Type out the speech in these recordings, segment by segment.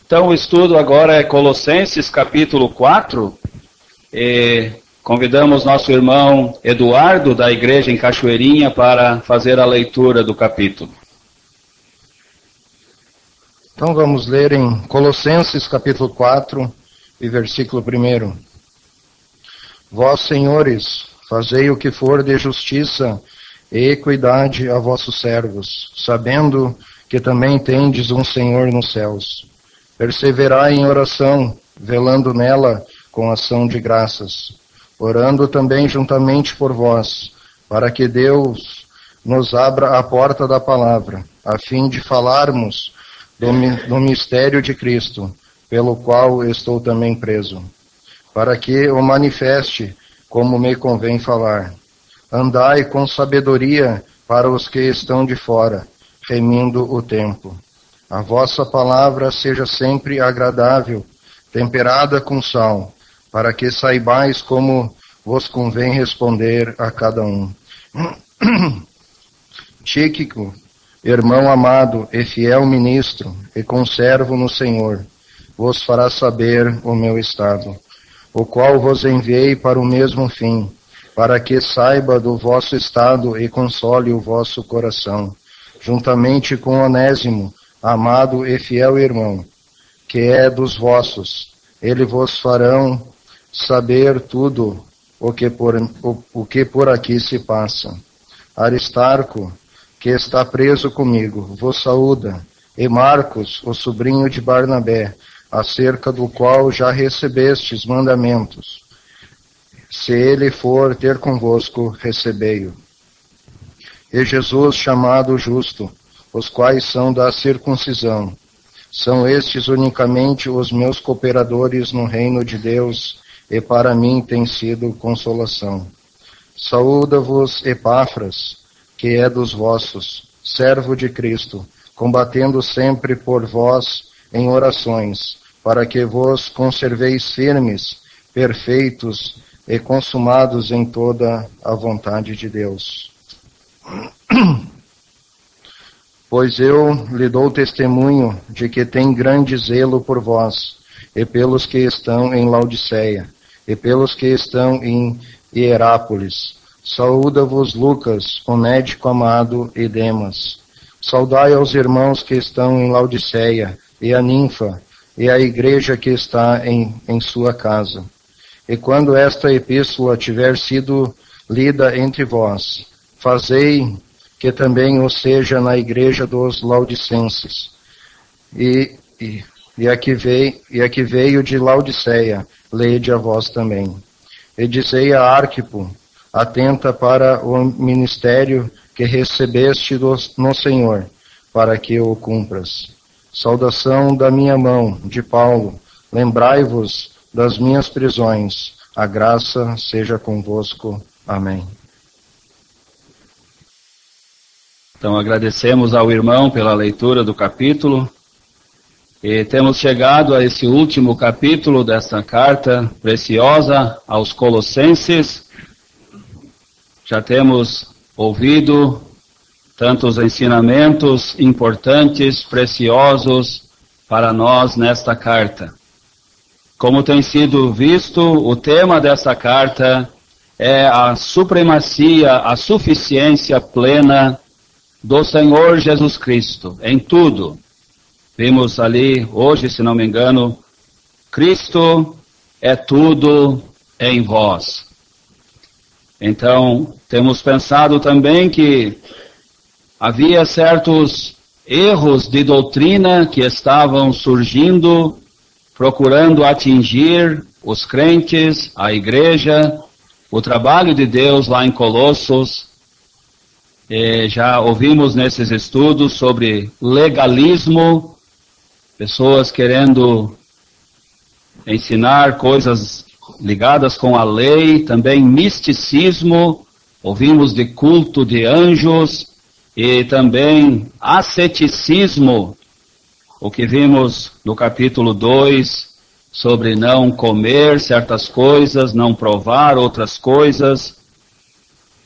Então o estudo agora é Colossenses capítulo 4, e convidamos nosso irmão Eduardo da igreja em Cachoeirinha para fazer a leitura do capítulo. Então vamos ler em Colossenses capítulo 4 e versículo 1. Vós, senhores, fazei o que for de justiça e equidade a vossos servos, sabendo que também tendes um Senhor nos céus. Perseverai em oração, velando nela com ação de graças, orando também juntamente por vós, para que Deus nos abra a porta da palavra, a fim de falarmos do mistério de Cristo, pelo qual estou também preso, para que o manifeste como me convém falar. Andai com sabedoria para os que estão de fora, remindo o tempo. A vossa palavra seja sempre agradável, temperada com sal, para que saibais como vos convém responder a cada um. Tíquico, irmão amado e fiel ministro, e conservo no Senhor, vos fará saber o meu estado, o qual vos enviei para o mesmo fim, para que saiba do vosso estado e console o vosso coração, juntamente com Onésimo, amado e fiel irmão, que é dos vossos. Ele vos farão saber tudo o que por aqui se passa. Aristarco, que está preso comigo, vos saúda, e Marcos, o sobrinho de Barnabé, acerca do qual já recebestes mandamentos. Se ele for ter convosco, recebei-o. E Jesus, chamado Justo, os quais são da circuncisão. São estes unicamente os meus cooperadores no reino de Deus, e para mim tem sido consolação. Saúda-vos Epáfras, que é dos vossos, servo de Cristo, combatendo sempre por vós em orações, para que vos conserveis firmes, perfeitos e consumados em toda a vontade de Deus. Pois eu lhe dou testemunho de que tem grande zelo por vós, e pelos que estão em Laodiceia, e pelos que estão em Hierápolis. Saúda-vos Lucas, o médico amado, e Demas. Saudai aos irmãos que estão em Laodiceia, e a Ninfa, e a igreja que está em sua casa. E quando esta epístola tiver sido lida entre vós, fazei que também o seja na igreja dos Laodicenses. E a que veio de Laodiceia, lede a vós também. E dizei a Arquipo, atenta para o ministério que recebeste no Senhor, para que o cumpras. Saudação da minha mão, de Paulo, lembrai-vos das minhas prisões, a graça seja convosco. Amém. Então agradecemos ao irmão pela leitura do capítulo, e temos chegado a esse último capítulo desta carta preciosa aos Colossenses. Já temos ouvido tantos ensinamentos importantes, preciosos para nós nesta carta. Como tem sido visto, o tema dessa carta é a supremacia, a suficiência plena do Senhor Jesus Cristo em tudo. Vimos ali hoje, se não me engano, Cristo é tudo em vós. Então, temos pensado também que havia certos erros de doutrina que estavam surgindo, procurando atingir os crentes, a igreja, o trabalho de Deus lá em Colossos. E já ouvimos nesses estudos sobre legalismo, pessoas querendo ensinar coisas ligadas com a lei, também misticismo, ouvimos de culto de anjos e também asceticismo, o que vimos no capítulo 2, sobre não comer certas coisas, não provar outras coisas.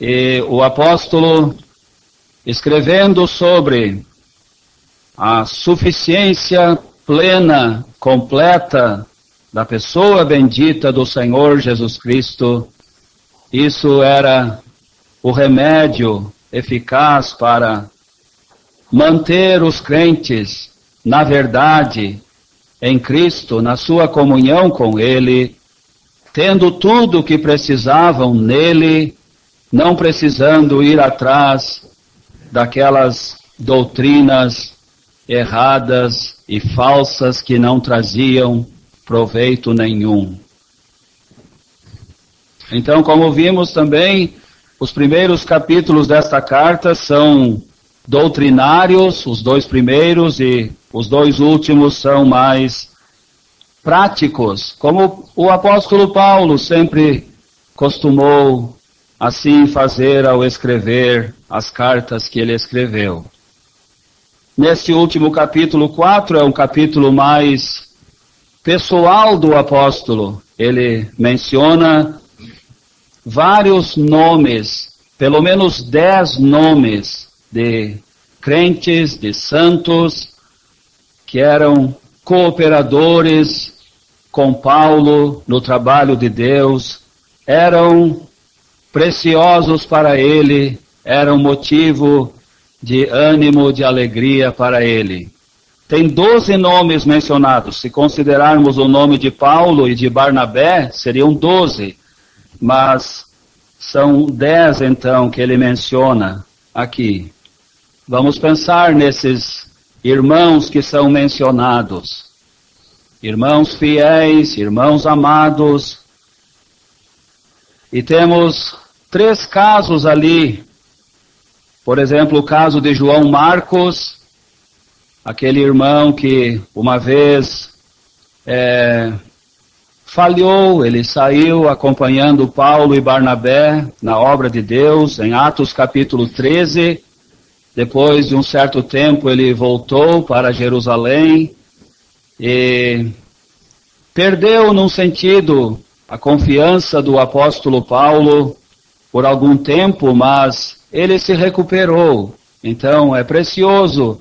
E o apóstolo, escrevendo sobre a suficiência plena, completa da pessoa bendita do Senhor Jesus Cristo. Isso era o remédio eficaz para manter os crentes na verdade em Cristo, na sua comunhão com Ele, tendo tudo o que precisavam nele, não precisando ir atrás daquelas doutrinas erradas e falsas que não traziam proveito nenhum. Então, como vimos também, os primeiros capítulos desta carta são doutrinários, os 2 primeiros, e os 2 últimos são mais práticos, como o apóstolo Paulo sempre costumou assim fazer ao escrever as cartas que ele escreveu. Nesse último capítulo 4 é um capítulo mais pessoal do apóstolo. Ele menciona vários nomes, pelo menos 10 nomes de crentes, de santos, que eram cooperadores com Paulo no trabalho de Deus, eram preciosos para ele, eram motivo de ânimo, de alegria para ele. Tem 12 nomes mencionados. Se considerarmos o nome de Paulo e de Barnabé, seriam 12. Mas são 10 então que ele menciona aqui. Vamos pensar nesses irmãos que são mencionados. Irmãos fiéis, irmãos amados. E temos 3 casos ali. Por exemplo, o caso de João Marcos, aquele irmão que uma vez falhou, ele saiu acompanhando Paulo e Barnabé na obra de Deus, em Atos capítulo 13. Depois de um certo tempo ele voltou para Jerusalém e perdeu, num sentido, a confiança do apóstolo Paulo por algum tempo, mas ele se recuperou. Então é precioso.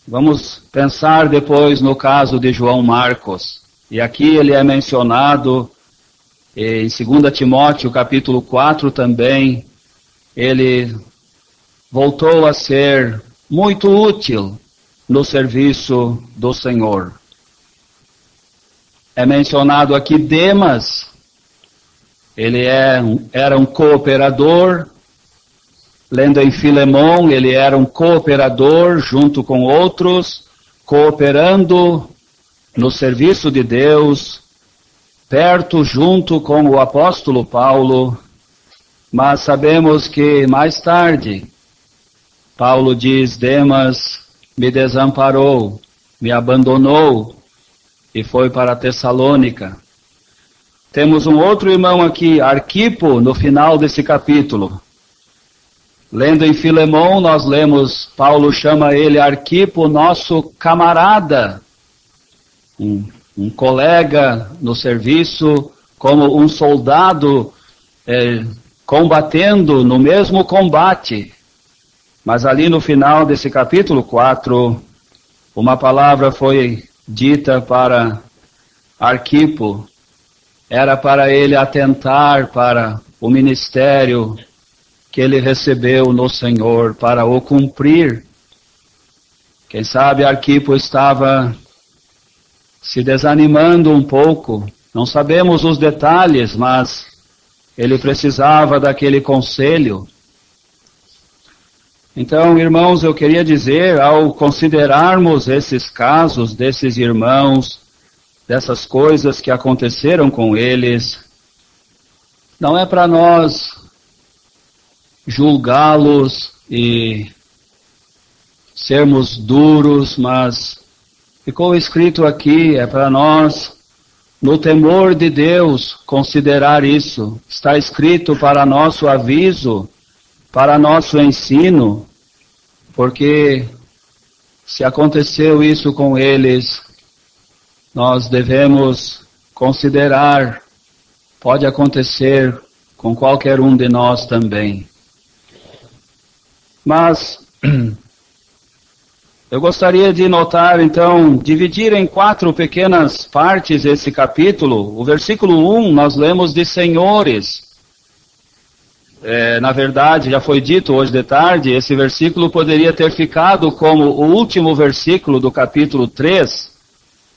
Vamos pensar depois no caso de João Marcos. E aqui ele é mencionado em 2 Timóteo capítulo 4 também. Ele voltou a ser muito útil no serviço do Senhor. É mencionado aqui Demas. Ele era um cooperador. Lendo em Filemão, ele era um cooperador junto com outros, cooperando no serviço de Deus, perto, junto com o apóstolo Paulo. Mas sabemos que mais tarde, Paulo diz, Demas me desamparou, me abandonou e foi para Tessalônica. Temos um outro irmão aqui, Arquipo, no final desse capítulo. Lendo em Filemão, nós lemos, Paulo chama ele Arquipo, nosso camarada, um colega no serviço, como um soldado combatendo no mesmo combate. Mas ali no final desse capítulo 4, uma palavra foi dita para Arquipo, era para ele atentar para o ministério que ele recebeu no Senhor, para o cumprir. Quem sabe Arquipo estava se desanimando um pouco, não sabemos os detalhes, mas ele precisava daquele conselho. Então, irmãos, eu queria dizer, ao considerarmos esses casos desses irmãos, dessas coisas que aconteceram com eles, não é para nós julgá-los e sermos duros, mas ficou escrito aqui, é para nós, no temor de Deus, considerar isso. Está escrito para nosso aviso, para nosso ensino, porque se aconteceu isso com eles, nós devemos considerar, pode acontecer com qualquer um de nós também. Mas Eu gostaria de notar, então, dividir em 4 pequenas partes esse capítulo. O versículo 1, nós lemos de senhores. Na verdade, já foi dito hoje de tarde, esse versículo poderia ter ficado como o último versículo do capítulo 3,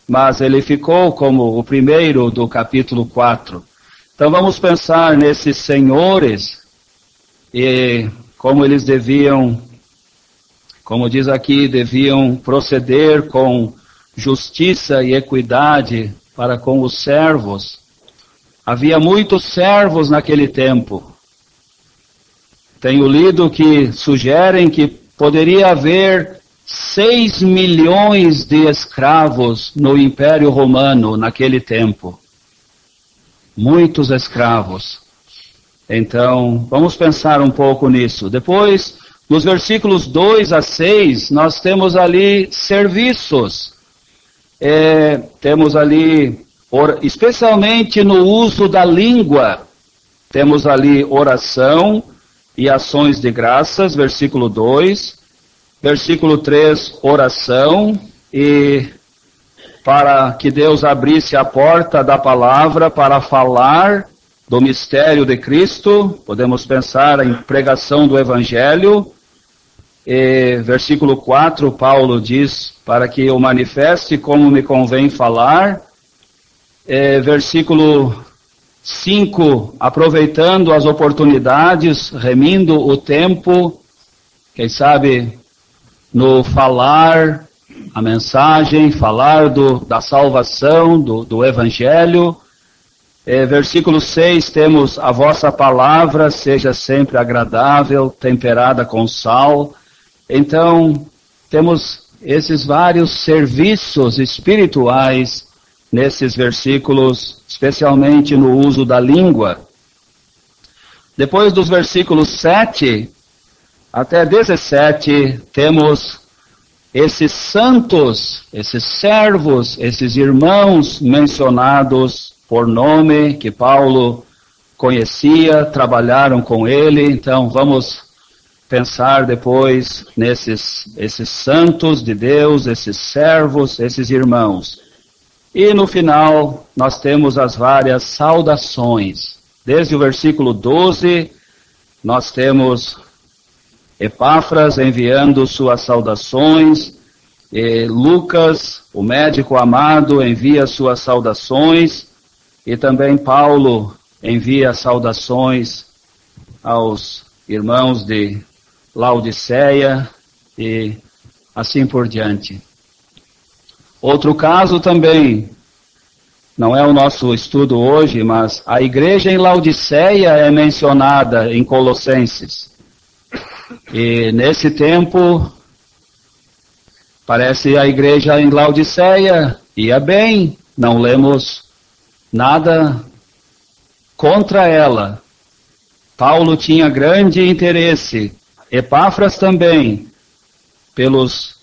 mas ele ficou como o primeiro do capítulo 4. Então vamos pensar nesses senhores e como eles deviam, como diz aqui, deviam proceder com justiça e equidade para com os servos. Havia muitos servos naquele tempo. Tenho lido que sugerem que poderia haver 6 milhões de escravos no Império Romano naquele tempo. Muitos escravos. Então, vamos pensar um pouco nisso. Depois, nos versículos 2 a 6, nós temos ali serviços. Temos ali, especialmente no uso da língua, temos ali oração e ações de graças, versículo 2. Versículo 3, oração, e para que Deus abrisse a porta da palavra para falar do mistério de Cristo, podemos pensar em pregação do Evangelho. E versículo 4, Paulo diz, para que eu manifeste como me convém falar. Versículo 5, aproveitando as oportunidades, remindo o tempo, quem sabe no falar a mensagem, falar da salvação, do Evangelho. Versículo 6, temos a vossa palavra seja sempre agradável, temperada com sal. Então, temos esses vários serviços espirituais nesses versículos, especialmente no uso da língua. Depois dos versículos 7 até 17, temos esses santos, esses servos, esses irmãos mencionados por nome, que Paulo conhecia, trabalharam com ele. Então vamos pensar depois esses santos de Deus, esses servos, esses irmãos. E no final nós temos as várias saudações. Desde o versículo 12, nós temos Epáfras enviando suas saudações, Lucas, o médico amado, envia suas saudações, e também Paulo envia saudações aos irmãos de Laodiceia e assim por diante. Outro caso também, não é o nosso estudo hoje, mas a igreja em Laodiceia é mencionada em Colossenses. E nesse tempo, parece a igreja em Laodiceia ia bem, não lemos nada contra ela. Paulo tinha grande interesse, Epáfras também, pelos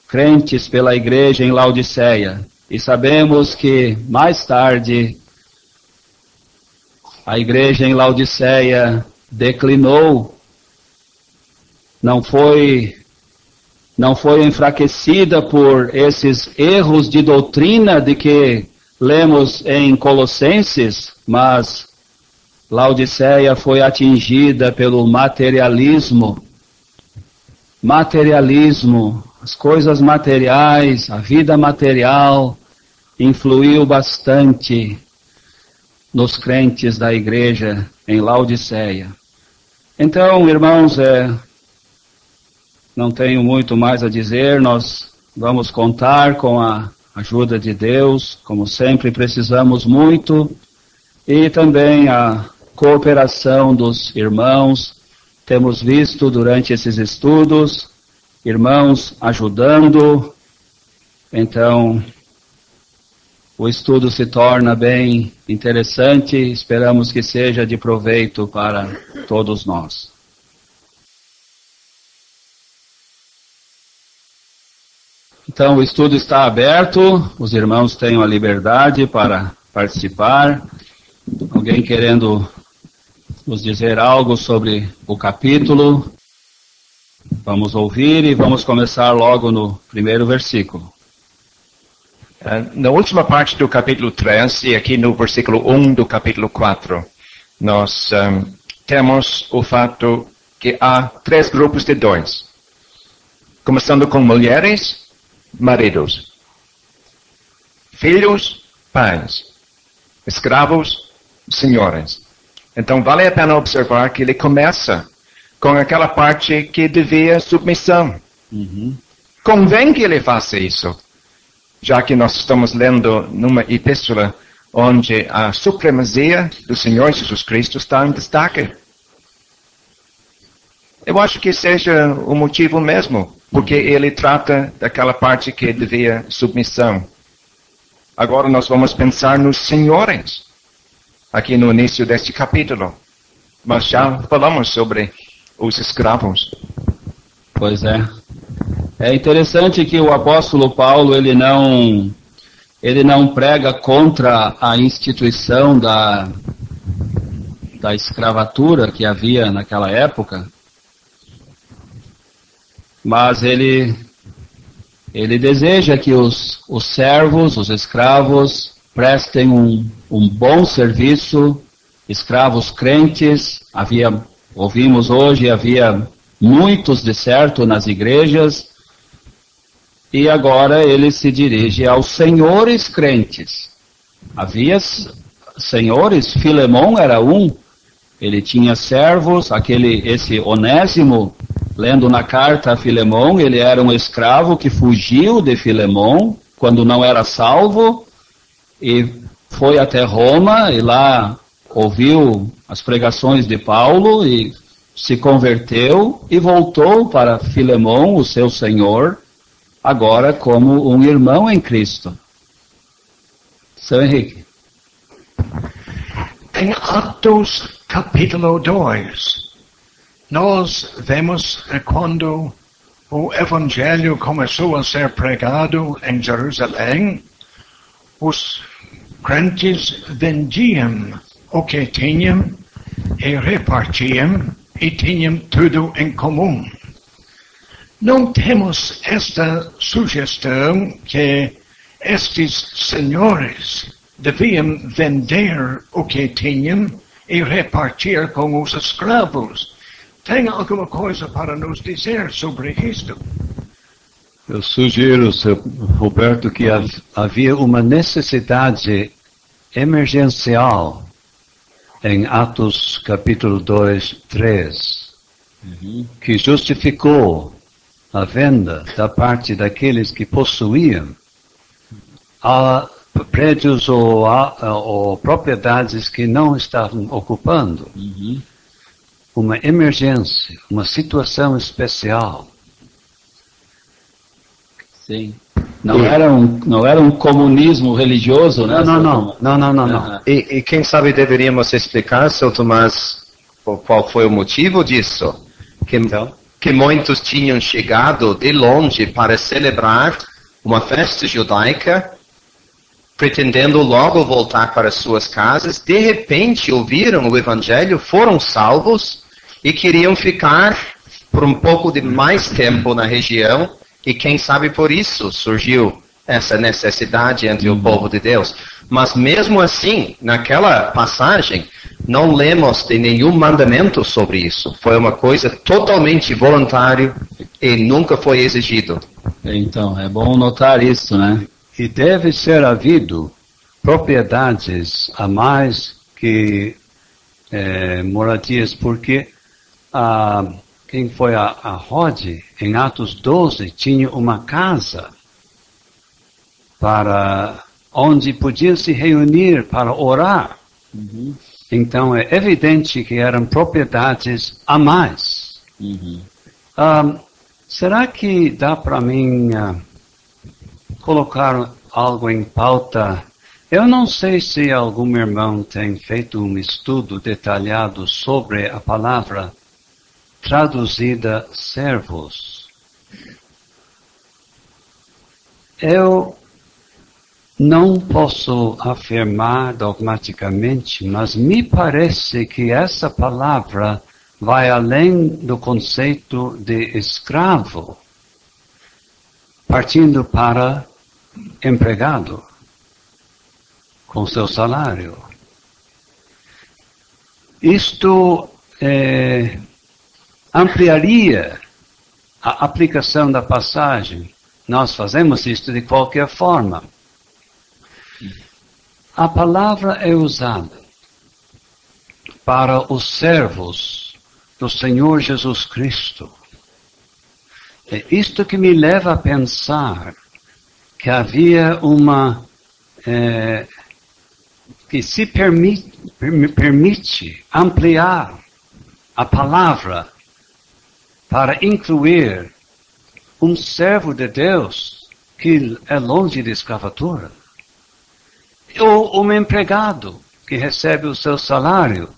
crentes, pela igreja em Laodiceia. E sabemos que mais tarde a igreja em Laodiceia declinou, não foi enfraquecida por esses erros de doutrina de que lemos em Colossenses, mas Laodiceia foi atingida pelo materialismo. As coisas materiais, a vida material influiu bastante nos crentes da igreja em Laodiceia. Então, irmãos, não tenho muito mais a dizer, nós vamos contar com a ajuda de Deus, como sempre precisamos muito, e também a cooperação dos irmãos. Temos visto durante esses estudos, irmãos ajudando, então o estudo se torna bem interessante, esperamos que seja de proveito para todos nós. Então, o estudo está aberto, os irmãos têm a liberdade para participar. Alguém querendo nos dizer algo sobre o capítulo? Vamos ouvir e vamos começar logo no primeiro versículo. Na última parte do capítulo 3 e aqui no versículo 1 do capítulo 4, nós temos o fato que há 3 grupos de dons. Começando com mulheres, maridos. Filhos, pais. Escravos, senhores. Então vale a pena observar que ele começa com aquela parte que devia submissão. Convém que ele faça isso, já que nós estamos lendo numa epístola onde a supremacia do Senhor Jesus Cristo está em destaque. Eu acho que seja o motivo mesmo, porque ele trata daquela parte que devia submissão. Agora nós vamos pensar nos senhores, aqui no início deste capítulo. Mas já falamos sobre os escravos. Pois é. É interessante que o apóstolo Paulo, ele não prega contra a instituição da escravatura que havia naquela época, mas ele deseja que os servos, os escravos, prestem um bom serviço, escravos crentes. Ouvimos hoje, havia muitos de certo nas igrejas, e agora ele se dirige aos senhores crentes. Havia senhores, Filemão era um, ele tinha servos, esse Onésimo, lendo na carta a Filemão, ele era um escravo que fugiu de Filemão, quando não era salvo, e foi até Roma, e lá ouviu as pregações de Paulo, e se converteu, e voltou para Filemão, o seu senhor, agora como um irmão em Cristo. São Henrique. Em Atos capítulo 2, nós vemos quando o Evangelho começou a ser pregado em Jerusalém, os crentes vendiam o que tinham e repartiam e tinham tudo em comum. Não temos esta sugestão que estes senhores deviam vender o que tinham e repartir com os escravos. Tem alguma coisa para nos dizer sobre isto? Eu sugiro, Sr. Roberto, que havia uma necessidade emergencial em Atos capítulo 2, 3, que justificou a venda da parte daqueles que possuíam a prédios ou propriedades que não estavam ocupando. Uma emergência, uma situação especial. Sim. Não era um comunismo religioso, né? Não. E quem sabe deveríamos explicar, Sr. Tomás, qual foi o motivo disso? Que muitos tinham chegado de longe para celebrar uma festa judaica, pretendendo logo voltar para suas casas, de repente ouviram o Evangelho, foram salvos e queriam ficar por um pouco de mais tempo na região, e quem sabe por isso surgiu essa necessidade entre o povo de Deus. Mas mesmo assim, naquela passagem, não lemos de nenhum mandamento sobre isso. Foi uma coisa totalmente voluntária e nunca foi exigido. Então, é bom notar isso, né? E deve ser havido propriedades a mais que moradias, porque quem foi a Rod, em Atos 12, tinha uma casa para onde podiam se reunir para orar. Então é evidente que eram propriedades a mais. Será que dá para mim colocar algo em pauta? Eu não sei se algum irmão tem feito um estudo detalhado sobre a palavra traduzida servos. Eu não posso afirmar dogmaticamente, mas me parece que essa palavra vai além do conceito de escravo, partindo para empregado, com seu salário. Isto ampliaria a aplicação da passagem. Nós fazemos isto de qualquer forma. A palavra é usada para os servos do Senhor Jesus Cristo. É isto que me leva a pensar que havia uma que se permite ampliar a palavra para incluir um servo de Deus que é longe de escravatura, ou um empregado que recebe o seu salário.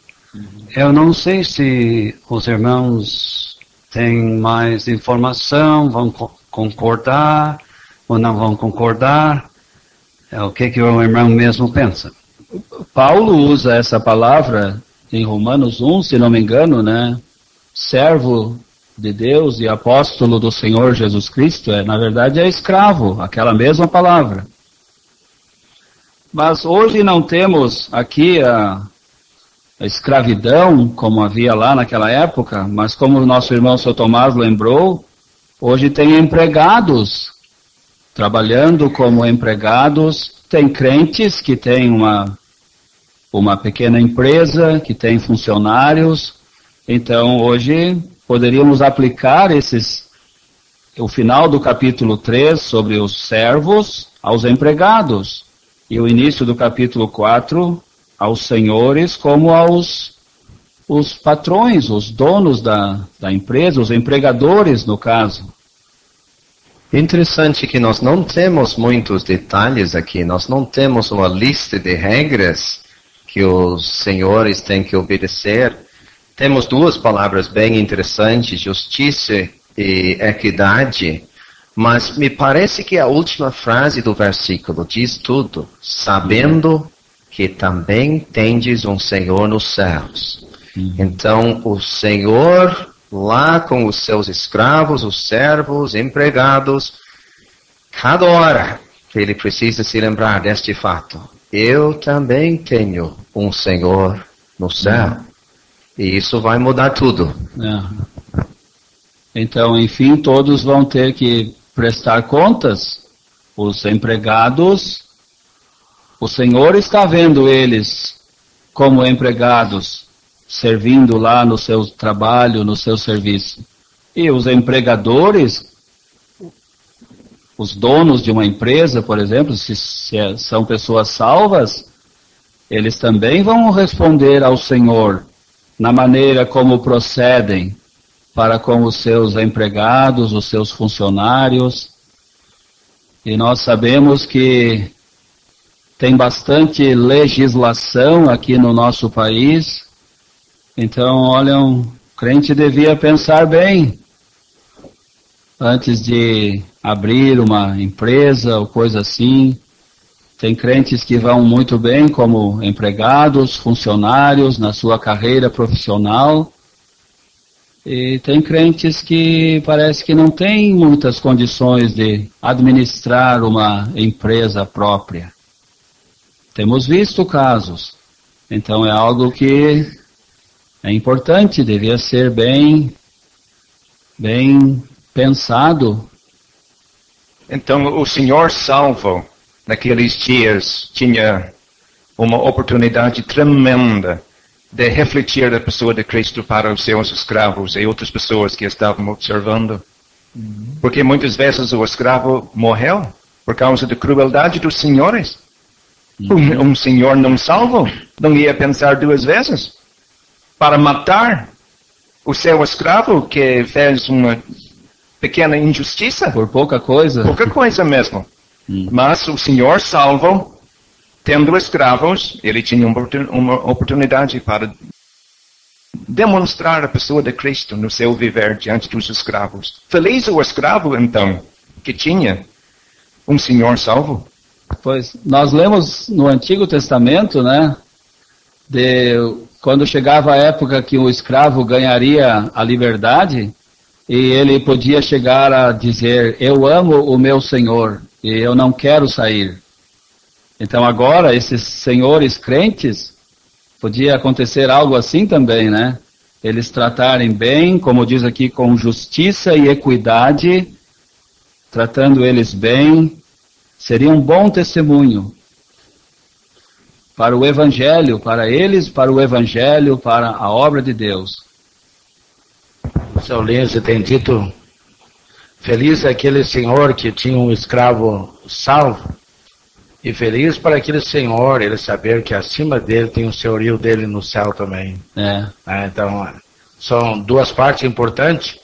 Eu não sei se os irmãos têm mais informação, vão concordar ou não vão concordar. É o que o irmão mesmo pensa. Paulo usa essa palavra em Romanos 1, se não me engano, né? Servo de Deus e apóstolo do Senhor Jesus Cristo, na verdade é escravo, aquela mesma palavra. Mas hoje não temos aqui a escravidão, como havia lá naquela época, mas como o nosso irmão São Tomás lembrou, hoje tem empregados, trabalhando como empregados, tem crentes que têm uma pequena empresa, que tem funcionários, então hoje poderíamos aplicar o final do capítulo 3 sobre os servos aos empregados, e o início do capítulo 4 aos senhores como aos os patrões, os donos da empresa, os empregadores no caso. Interessante que nós não temos muitos detalhes aqui, nós não temos uma lista de regras que os senhores têm que obedecer. Temos duas palavras bem interessantes, justiça e equidade, mas me parece que a última frase do versículo diz tudo, sabendo que também tendes um Senhor nos céus. Então, o Senhor, lá com os seus escravos, os servos, empregados, cada hora ele precisa se lembrar deste fato. Eu também tenho um Senhor no céu. E isso vai mudar tudo. Então, enfim, todos vão ter que prestar contas. Os empregados, o Senhor está vendo eles como empregados, servindo lá no seu trabalho, no seu serviço. E os empregadores, os donos de uma empresa, por exemplo, se são pessoas salvas, eles também vão responder ao Senhor na maneira como procedem para com os seus empregados, os seus funcionários. E nós sabemos que tem bastante legislação aqui no nosso país. Então, olha, um crente devia pensar bem antes de abrir uma empresa ou coisa assim. Tem crentes que vão muito bem como empregados, funcionários na sua carreira profissional. E tem crentes que parece que não têm muitas condições de administrar uma empresa própria. Temos visto casos. Então é algo que é importante, devia ser bem pensado. Então o Senhor salvo naqueles dias tinha uma oportunidade tremenda de refletir a pessoa de Cristo para os seus escravos e outras pessoas que estavam observando. Porque muitas vezes o escravo morreu por causa da crueldade dos senhores. Um senhor não salvo não ia pensar duas vezes para matar o seu escravo que fez uma pequena injustiça. Por pouca coisa. Pouca coisa mesmo. Mas o Senhor salvo, tendo escravos, ele tinha uma oportunidade para demonstrar a pessoa de Cristo no seu viver diante dos escravos. Feliz o escravo, então, que tinha um Senhor salvo. Pois, nós lemos no Antigo Testamento, né? quando chegava a época que o escravo ganharia a liberdade, e ele podia chegar a dizer, eu amo o meu senhor e eu não quero sair. Então agora, esses senhores crentes, podia acontecer algo assim também, né? Eles tratarem bem, como diz aqui, com justiça e equidade, tratando eles bem, seria um bom testemunho para o Evangelho, para eles, para o Evangelho, para a obra de Deus. O seu Lindsay tem dito, feliz é aquele senhor que tinha um escravo salvo, e feliz para aquele senhor, ele saber que acima dele tem o senhorio dele no céu também. Então, são duas partes importantes,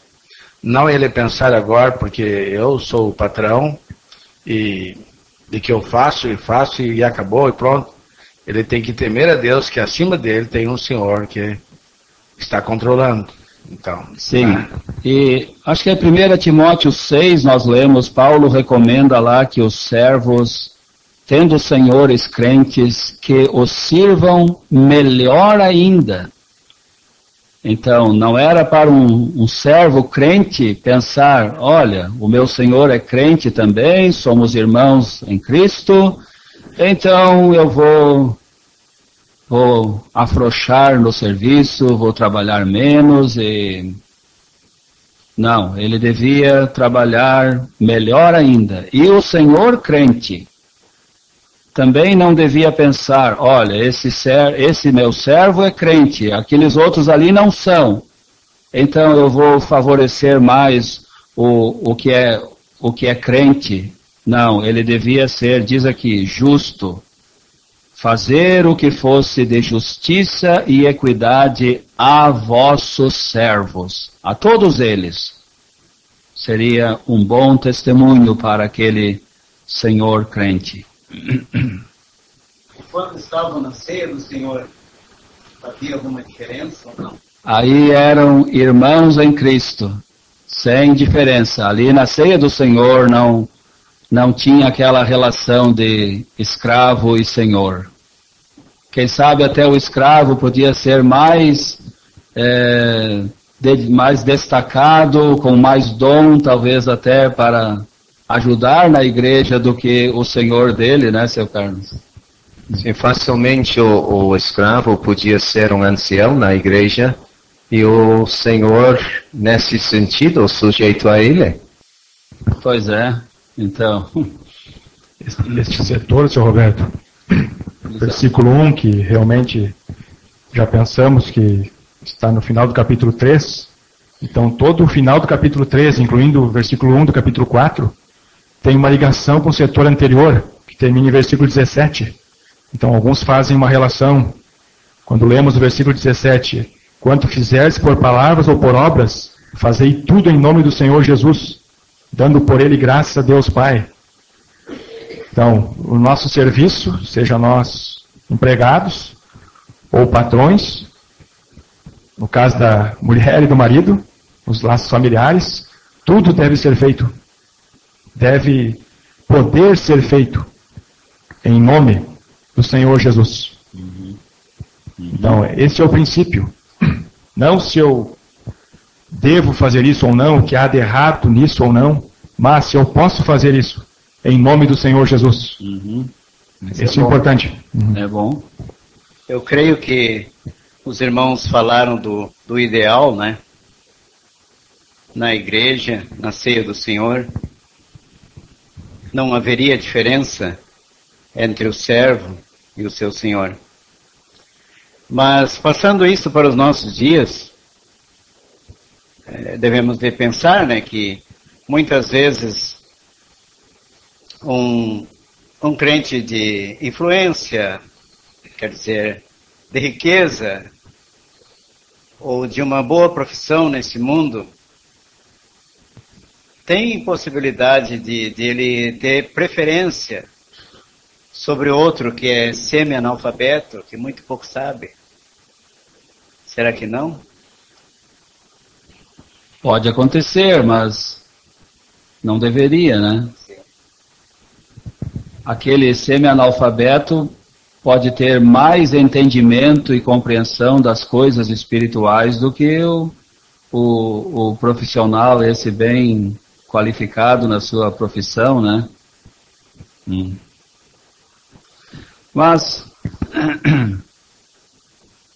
não ele pensar agora, porque eu sou o patrão, e de que eu faço e acabou e pronto. Ele tem que temer a Deus, que acima dele tem um senhor que está controlando. Então, sim, e acho que é 1 Timóteo 6, nós lemos, Paulo recomenda lá que os servos, tendo senhores crentes, que os sirvam melhor ainda. Então, não era para um servo crente pensar, olha, o meu senhor é crente também, somos irmãos em Cristo, então eu vou afrouxar no serviço, vou trabalhar menos e... Não, ele devia trabalhar melhor ainda. E o senhor crente também não devia pensar, olha, esse meu servo é crente, aqueles outros ali não são. Então eu vou favorecer mais o que é crente. Não, ele devia ser, diz aqui, justo. Fazer o que fosse de justiça e equidade a vossos servos, a todos eles. Seria um bom testemunho para aquele senhor crente. Quando estavam na ceia do Senhor, havia alguma diferença ou não? Aí eram irmãos em Cristo, sem diferença. Ali na ceia do Senhor não tinha aquela relação de escravo e senhor. Quem sabe até o escravo podia ser mais destacado, com mais dom, talvez até para ajudar na igreja do que o senhor dele, né, seu Carlos? Sim, facilmente o escravo podia ser um ancião na igreja e o senhor, nesse sentido, sujeito a ele. Pois é, então... Este setor, seu Roberto, versículo 1, que realmente já pensamos que está no final do capítulo 3, então todo o final do capítulo 3, incluindo o versículo 1 do capítulo 4, tem uma ligação com o setor anterior, que termina em versículo 17. Então alguns fazem uma relação, quando lemos o versículo 17, quanto fizeres por palavras ou por obras, fazei tudo em nome do Senhor Jesus, dando por ele graças a Deus Pai. Então, o nosso serviço, seja nós empregados ou patrões, no caso da mulher e do marido, os laços familiares, tudo deve ser feito. Deve poder ser feito em nome do Senhor Jesus. Então, esse é o princípio. Não se eu devo fazer isso ou não, que há de errado nisso ou não, mas se eu posso fazer isso em nome do Senhor Jesus. Isso é importante. É bom. Eu creio que os irmãos falaram do ideal, né? Na igreja, na ceia do Senhor. Não haveria diferença entre o servo e o seu senhor. Mas, passando isso para os nossos dias, devemos de pensar, né, que muitas vezes um crente de influência, quer dizer, de riqueza, ou de uma boa profissão nesse mundo, tem possibilidade de ele ter preferência sobre outro que é semi-analfabeto, que muito pouco sabe. Será que não? Pode acontecer, mas não deveria, né? Aquele semi-analfabeto pode ter mais entendimento e compreensão das coisas espirituais do que o profissional, esse bem qualificado na sua profissão, né? Mas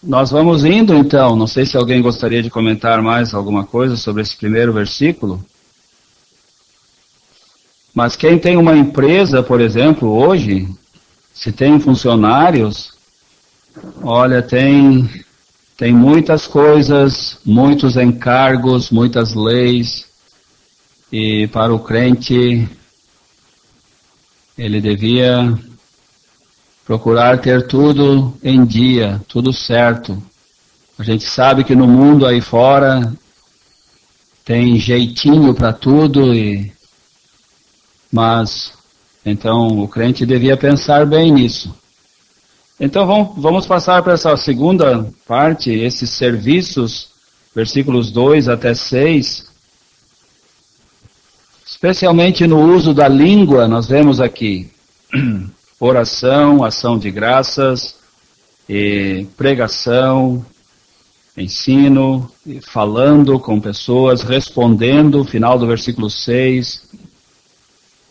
nós vamos indo então, não sei se alguém gostaria de comentar mais alguma coisa sobre esse primeiro versículo. Mas quem tem uma empresa, por exemplo, hoje, se tem funcionários, olha, tem muitas coisas, muitos encargos, muitas leis, e para o crente, ele devia procurar ter tudo em dia, tudo certo. A gente sabe que no mundo aí fora tem jeitinho para tudo, mas então o crente devia pensar bem nisso. Então vamos passar para essa segunda parte, esses serviços, versículos 2 até 6. Especialmente no uso da língua, nós vemos aqui oração, ação de graças, pregação, ensino, falando com pessoas, respondendo, final do versículo 6,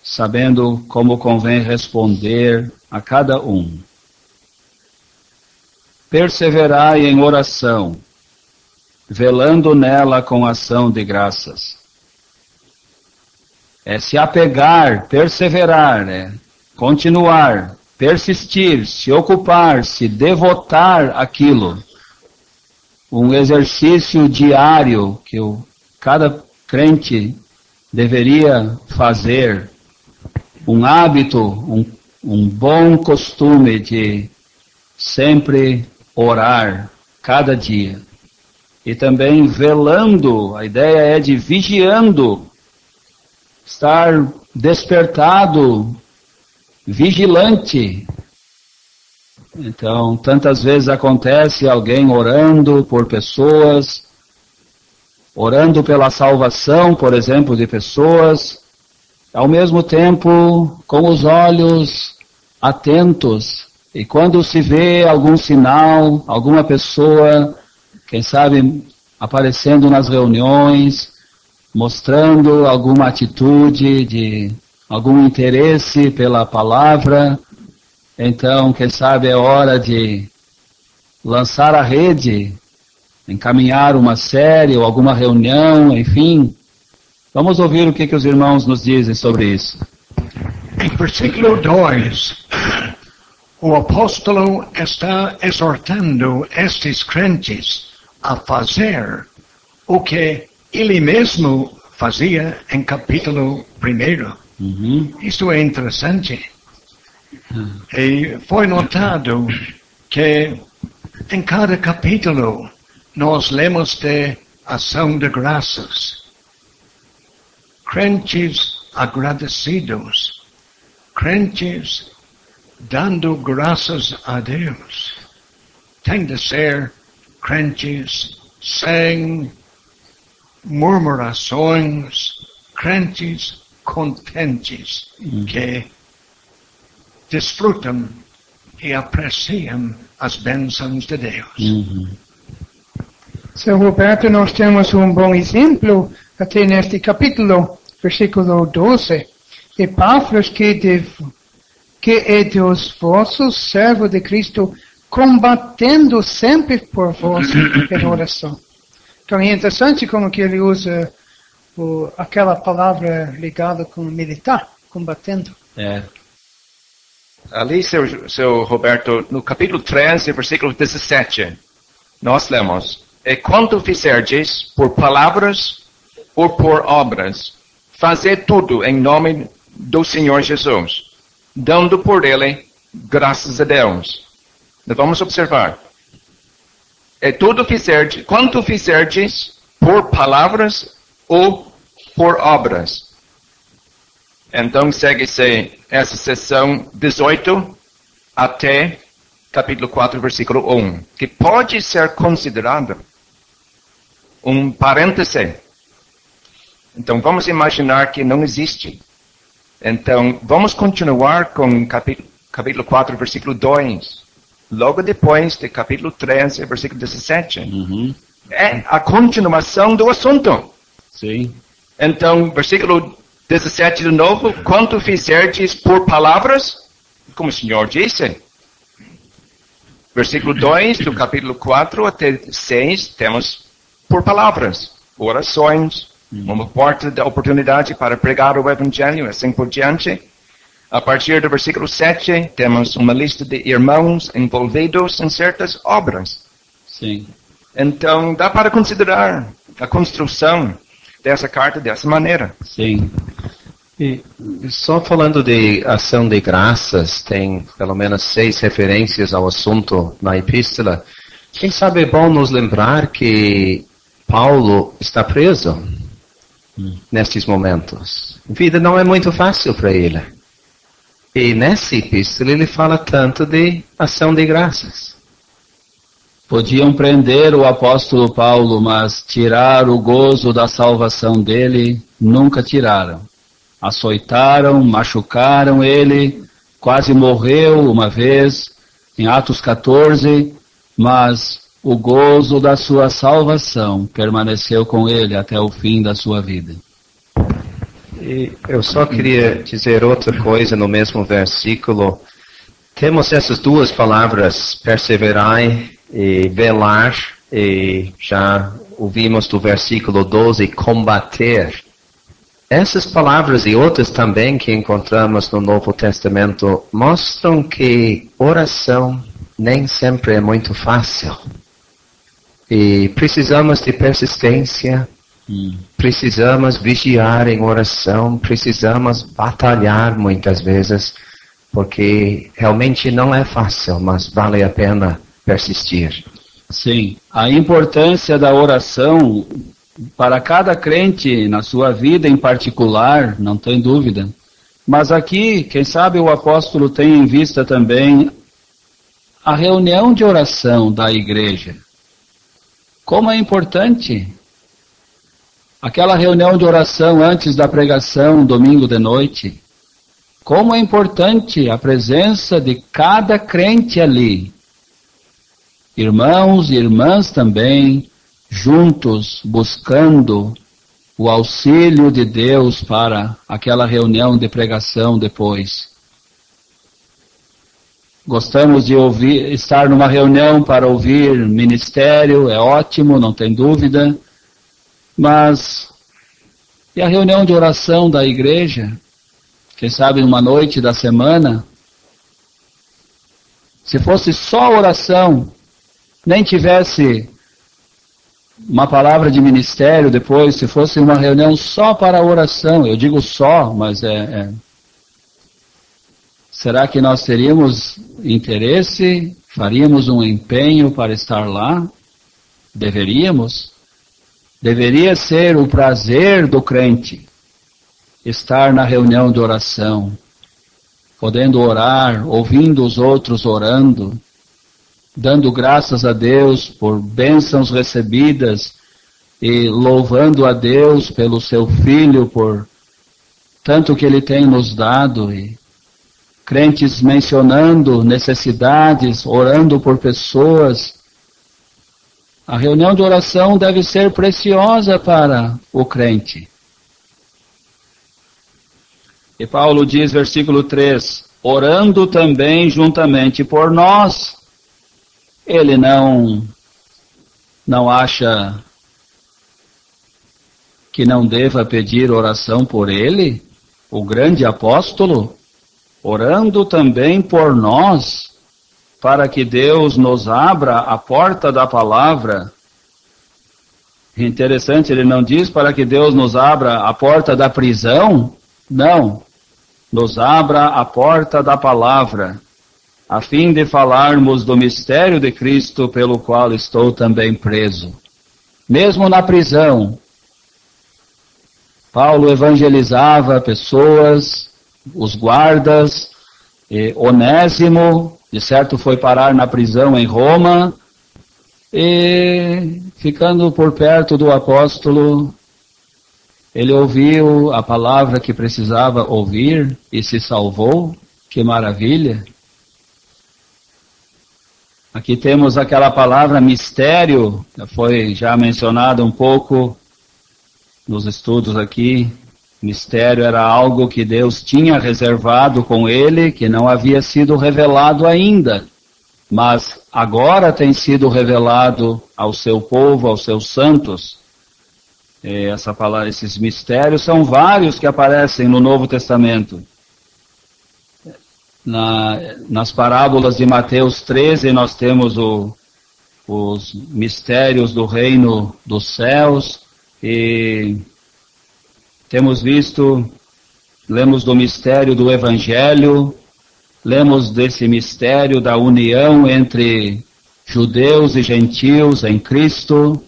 sabendo como convém responder a cada um. Perseverai em oração, velando nela com ação de graças. É se apegar, perseverar, continuar, persistir, se ocupar, se devotar àquilo. Um exercício diário que cada crente deveria fazer. Um hábito, um bom costume de sempre orar cada dia. E também velando, a ideia é de vigiando, estar despertado, vigilante. Então, tantas vezes acontece alguém orando por pessoas, orando pela salvação, por exemplo, de pessoas, ao mesmo tempo com os olhos atentos. E quando se vê algum sinal, alguma pessoa, quem sabe aparecendo nas reuniões, mostrando alguma atitude, de algum interesse pela palavra, então, quem sabe é hora de lançar a rede, encaminhar uma série ou alguma reunião, enfim. Vamos ouvir o que os irmãos nos dizem sobre isso. Em versículo 2, o apóstolo está exortando estes crentes a fazer o que ele mesmo fazia em capítulo 1. Isso é interessante. E foi notado que em cada capítulo nós lemos de ação de graças. Crentes agradecidos. Crentes dando graças a Deus. Tem de ser crentes sem murmurações, crentes contentes que desfrutam e apreciam as bênçãos de Deus. Seu Roberto, nós temos um bom exemplo até neste capítulo, versículo 12. Epáfras, que é Deus vosso servo de Cristo, combatendo sempre por vós em oração. Então é interessante como que ele usa aquela palavra ligada com militar, combatendo. Ali, seu Roberto, no capítulo 13, versículo 17, nós lemos: E quanto fizerdes por palavras ou por obras, fazei tudo em nome do Senhor Jesus, dando por ele graças a Deus. Nós vamos observar. E tudo fizerdes, quanto fizerdes por palavras ou por obras. Então segue-se essa seção 18 até capítulo 4, versículo 1, que pode ser considerado um parêntese. Então vamos imaginar que não existe. Então vamos continuar com capítulo 4, versículo 2. logo depois do capítulo 13, versículo 17. É a continuação do assunto. Sim. Então, versículo 17 de novo, quanto fizerdes por palavras, como o Senhor disse. Versículo 2 do capítulo 4 até 6, temos por palavras, orações, uma porta da oportunidade para pregar o Evangelho, assim por diante. A partir do versículo 7, temos uma lista de irmãos envolvidos em certas obras. Sim. Então, dá para considerar a construção dessa carta dessa maneira. Sim. E só falando de ação de graças, tem pelo menos 6 referências ao assunto na epístola. Quem sabe é bom nos lembrar que Paulo está preso nestes momentos. A vida não é muito fácil para ele. E nessa epístola ele fala tanto de ação de graças. Podiam prender o apóstolo Paulo, mas tirar o gozo da salvação dele, nunca tiraram. Açoitaram, machucaram ele, quase morreu uma vez, em Atos 14, mas o gozo da sua salvação permaneceu com ele até o fim da sua vida. E eu só queria dizer outra coisa no mesmo versículo. Temos essas duas palavras, perseverai e velar, e já ouvimos do versículo 12, combater. Essas palavras e outras também que encontramos no Novo Testamento mostram que oração nem sempre é muito fácil. E precisamos de persistência, precisamos vigiar em oração, precisamos batalhar muitas vezes, porque realmente não é fácil, mas vale a pena persistir. Sim, a importância da oração para cada crente na sua vida em particular, não tem dúvida. Mas aqui, quem sabe o apóstolo tem em vista também a reunião de oração da igreja. Como é importante aquela reunião de oração antes da pregação, domingo de noite. Como é importante a presença de cada crente ali. Irmãos e irmãs também, juntos, buscando o auxílio de Deus para aquela reunião de pregação depois. Gostamos de estar numa reunião para ouvir ministério, é ótimo, não tem dúvida. Mas, e a reunião de oração da igreja? Quem sabe numa noite da semana? Se fosse só oração, nem tivesse uma palavra de ministério depois, se fosse uma reunião só para oração, eu digo só, mas será que nós teríamos interesse, faríamos um empenho para estar lá? Deveríamos? Deveria ser o prazer do crente estar na reunião de oração, podendo orar, ouvindo os outros orando, dando graças a Deus por bênçãos recebidas e louvando a Deus pelo seu Filho, por tanto que Ele tem nos dado, e crentes mencionando necessidades, orando por pessoas. A reunião de oração deve ser preciosa para o crente. E Paulo diz, versículo 3, orando também juntamente por nós. Ele não acha que não deva pedir oração por ele, o grande apóstolo, orando também por nós, para que Deus nos abra a porta da palavra. Interessante, ele não diz para que Deus nos abra a porta da prisão, não, nos abra a porta da palavra, a fim de falarmos do mistério de Cristo, pelo qual estou também preso. Mesmo na prisão, Paulo evangelizava pessoas, os guardas, e Onésimo, de certo foi parar na prisão em Roma, e ficando por perto do apóstolo, ele ouviu a palavra que precisava ouvir e se salvou. Que maravilha! Aqui temos aquela palavra mistério, que foi já mencionado um pouco nos estudos aqui. Mistério era algo que Deus tinha reservado com ele, que não havia sido revelado ainda, mas agora tem sido revelado ao seu povo, aos seus santos. Essa palavra, esses mistérios são vários que aparecem no Novo Testamento. Nas parábolas de Mateus 13 nós temos os mistérios do reino dos céus e temos visto, lemos do mistério do Evangelho, lemos desse mistério da união entre judeus e gentios em Cristo,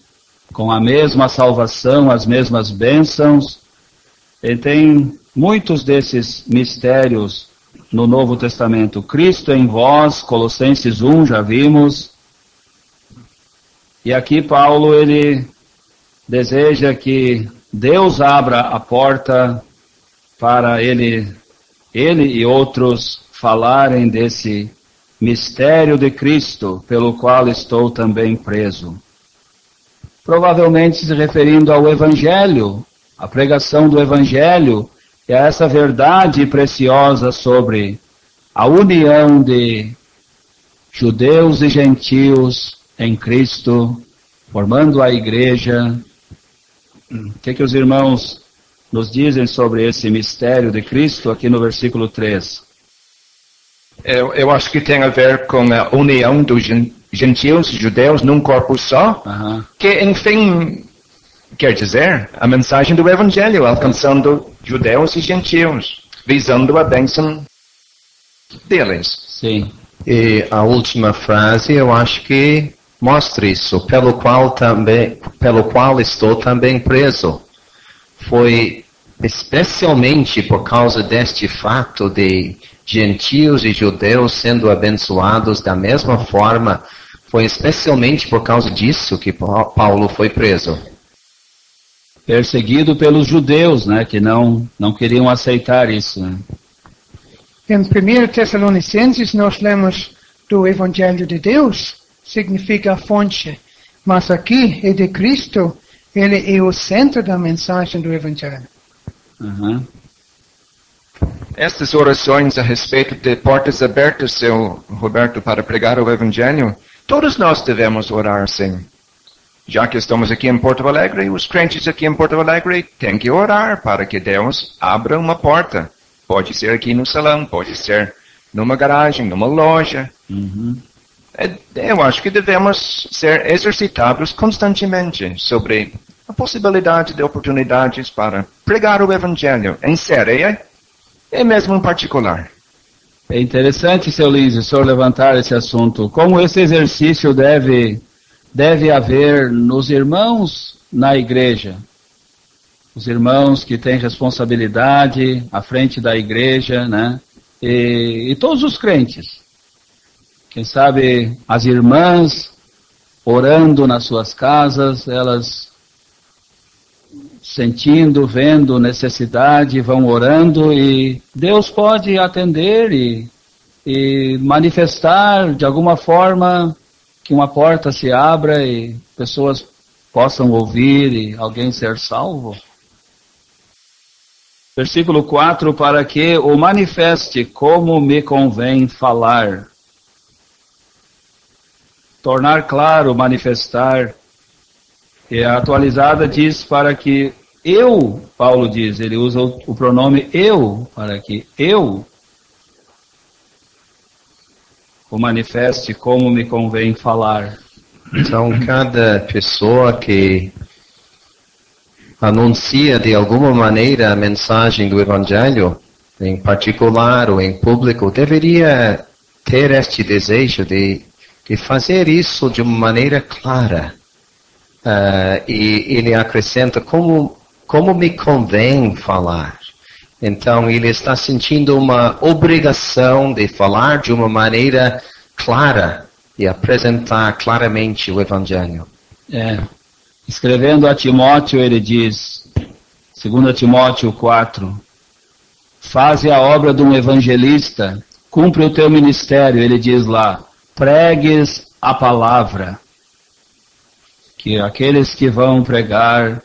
com a mesma salvação, as mesmas bênçãos. E tem muitos desses mistérios no Novo Testamento. Cristo em vós, Colossenses 1, já vimos. E aqui Paulo, ele deseja que Deus abra a porta para ele e outros falarem desse mistério de Cristo, pelo qual estou também preso. Provavelmente se referindo ao Evangelho, a pregação do Evangelho, e a essa verdade preciosa sobre a união de judeus e gentios em Cristo, formando a igreja. O que os irmãos nos dizem sobre esse mistério de Cristo aqui no versículo 3? Eu acho que tem a ver com a união dos gentios e judeus num corpo só, que, enfim, quer dizer, a mensagem do Evangelho alcançando judeus e gentios, visando a bênção deles. Sim. E a última frase, eu acho que mostra isso, pelo qual estou também preso. Foi especialmente por causa deste fato de gentios e judeus sendo abençoados da mesma forma, foi especialmente por causa disso que Paulo foi preso. Perseguido pelos judeus, né, que não queriam aceitar isso. Né? Em 1 Tessalonicenses nós lemos do Evangelho de Deus, significa fonte, mas aqui é de Cristo, ele é o centro da mensagem do Evangelho. Estas orações a respeito de portas abertas, seu Roberto, para pregar o Evangelho, todos nós devemos orar assim. Já que estamos aqui em Porto Alegre, os crentes aqui em Porto Alegre têm que orar para que Deus abra uma porta. Pode ser aqui no salão, pode ser numa garagem, numa loja. Eu acho que devemos ser exercitados constantemente sobre a possibilidade de oportunidades para pregar o Evangelho em série e mesmo em particular. É interessante, seu Lins, o senhor levantar esse assunto. Como esse exercício deve haver nos irmãos na igreja. Os irmãos que têm responsabilidade à frente da igreja, né? E todos os crentes. Quem sabe as irmãs orando nas suas casas, elas sentindo, vendo necessidade, vão orando e Deus pode atender e manifestar de alguma forma que uma porta se abra e pessoas possam ouvir e alguém ser salvo. Versículo 4, para que o manifeste como me convém falar. Tornar claro, manifestar. E a atualizada diz para que eu, Paulo diz, ele usa o pronome eu, para que eu o manifeste como me convém falar. Então, cada pessoa que anuncia de alguma maneira a mensagem do Evangelho, em particular ou em público, deveria ter este desejo de fazer isso de uma maneira clara. E ele acrescenta como me convém falar. Então, ele está sentindo uma obrigação de falar de uma maneira clara e apresentar claramente o Evangelho. Escrevendo a Timóteo, ele diz, 2 Timóteo 4, faze a obra de um evangelista, cumpre o teu ministério, ele diz lá, pregues a palavra. Que aqueles que vão pregar,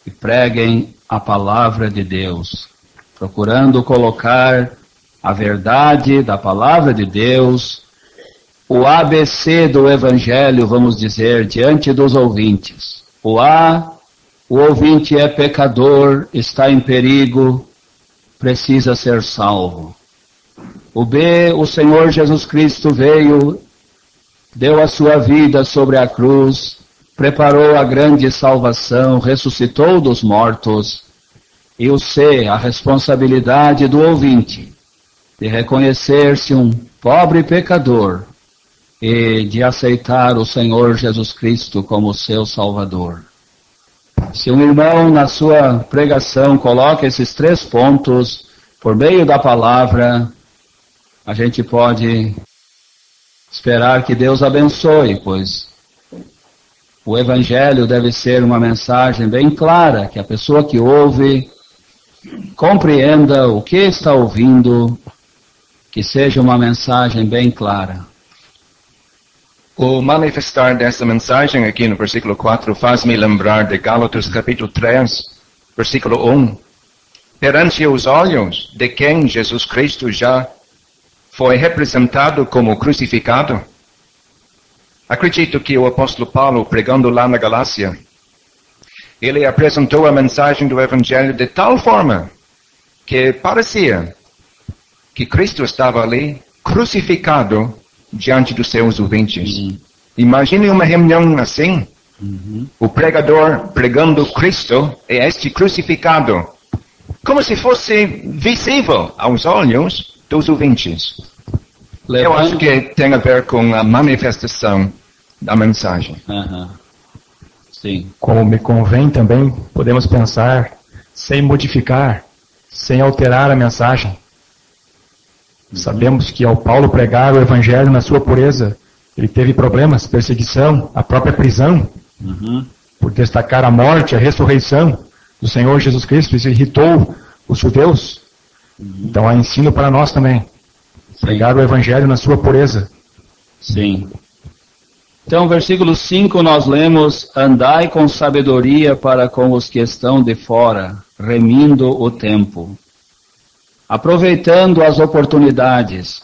que preguem a palavra de Deus, procurando colocar a verdade da palavra de Deus, o ABC do Evangelho, vamos dizer, diante dos ouvintes. O A, o ouvinte é pecador, está em perigo, precisa ser salvo. O B, o Senhor Jesus Cristo veio, deu a sua vida sobre a cruz, preparou a grande salvação, ressuscitou dos mortos. E o C, a responsabilidade do ouvinte, de reconhecer-se um pobre pecador e de aceitar o Senhor Jesus Cristo como seu Salvador. Se um irmão na sua pregação coloca esses 3 pontos por meio da palavra, a gente pode esperar que Deus abençoe, pois o Evangelho deve ser uma mensagem bem clara, que a pessoa que ouve compreenda o que está ouvindo, que seja uma mensagem bem clara. O manifestar dessa mensagem aqui no versículo 4 faz-me lembrar de Gálatas capítulo 3, versículo 1. Perante os olhos de quem Jesus Cristo já foi representado como crucificado. Acredito que o apóstolo Paulo, pregando lá na Galácia, ele apresentou a mensagem do Evangelho de tal forma que parecia que Cristo estava ali crucificado diante dos seus ouvintes. Imagine uma reunião assim. O pregador pregando Cristo e este crucificado, como se fosse visível aos olhos dos ouvintes. Eu acho que tem a ver com a manifestação da mensagem. Sim. Como me convém também, podemos pensar sem modificar, sem alterar a mensagem. Sabemos que ao Paulo pregar o Evangelho na sua pureza, ele teve problemas, perseguição, a própria prisão, por destacar a morte, a ressurreição do Senhor Jesus Cristo. Isso irritou os judeus. Então há ensino para nós também. Pregar o Evangelho na sua pureza. Sim. Então, versículo 5, nós lemos: andai com sabedoria para com os que estão de fora, remindo o tempo. Aproveitando as oportunidades.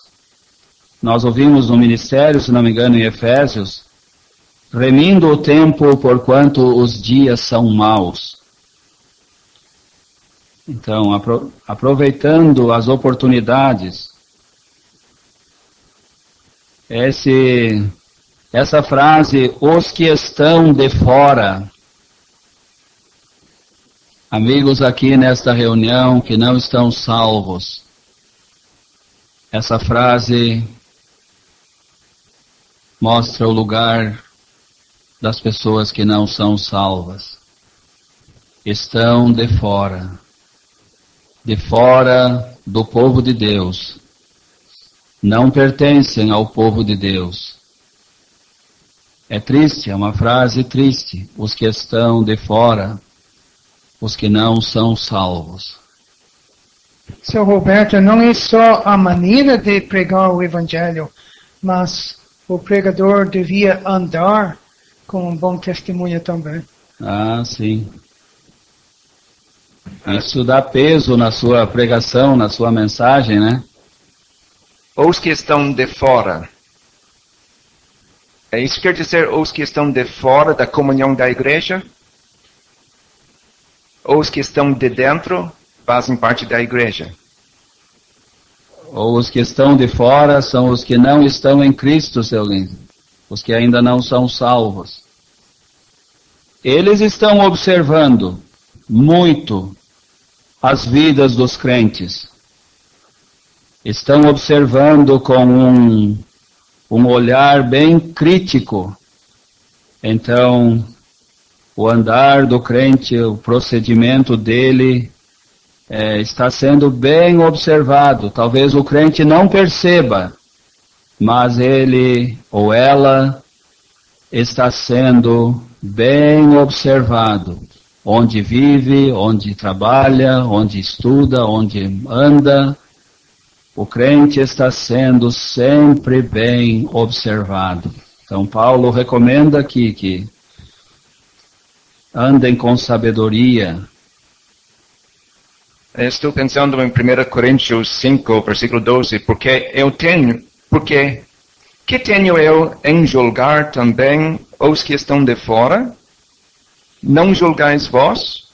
Nós ouvimos no ministério, se não me engano, em Efésios, remindo o tempo porquanto os dias são maus. Então, aproveitando as oportunidades. Essa frase, os que estão de fora. Amigos aqui nesta reunião que não estão salvos. Essa frase mostra o lugar das pessoas que não são salvas. Estão de fora do povo de Deus. Não pertencem ao povo de Deus. É triste, é uma frase triste. Os que estão de fora, os que não são salvos. Seu Roberto, não é só a maneira de pregar o Evangelho, mas o pregador devia andar com um bom testemunho também. Ah, sim. Isso dá peso na sua pregação, na sua mensagem, né? Os que estão de fora. Isso quer dizer os que estão de fora da comunhão da igreja? Ou os que estão de dentro fazem parte da igreja? Ou os que estão de fora são os que não estão em Cristo, seu Lins. Os que ainda não são salvos. Eles estão observando muito as vidas dos crentes. Estão observando com um olhar bem crítico. Então, o andar do crente, o procedimento dele está sendo bem observado. Talvez o crente não perceba, mas ele ou ela está sendo bem observado. Onde vive, onde trabalha, onde estuda, onde anda. O crente está sendo sempre bem observado. Então Paulo recomenda que andem com sabedoria. Estou pensando em 1 Coríntios 5, versículo 12, porque que tenho eu em julgar também os que estão de fora? Não julgais vós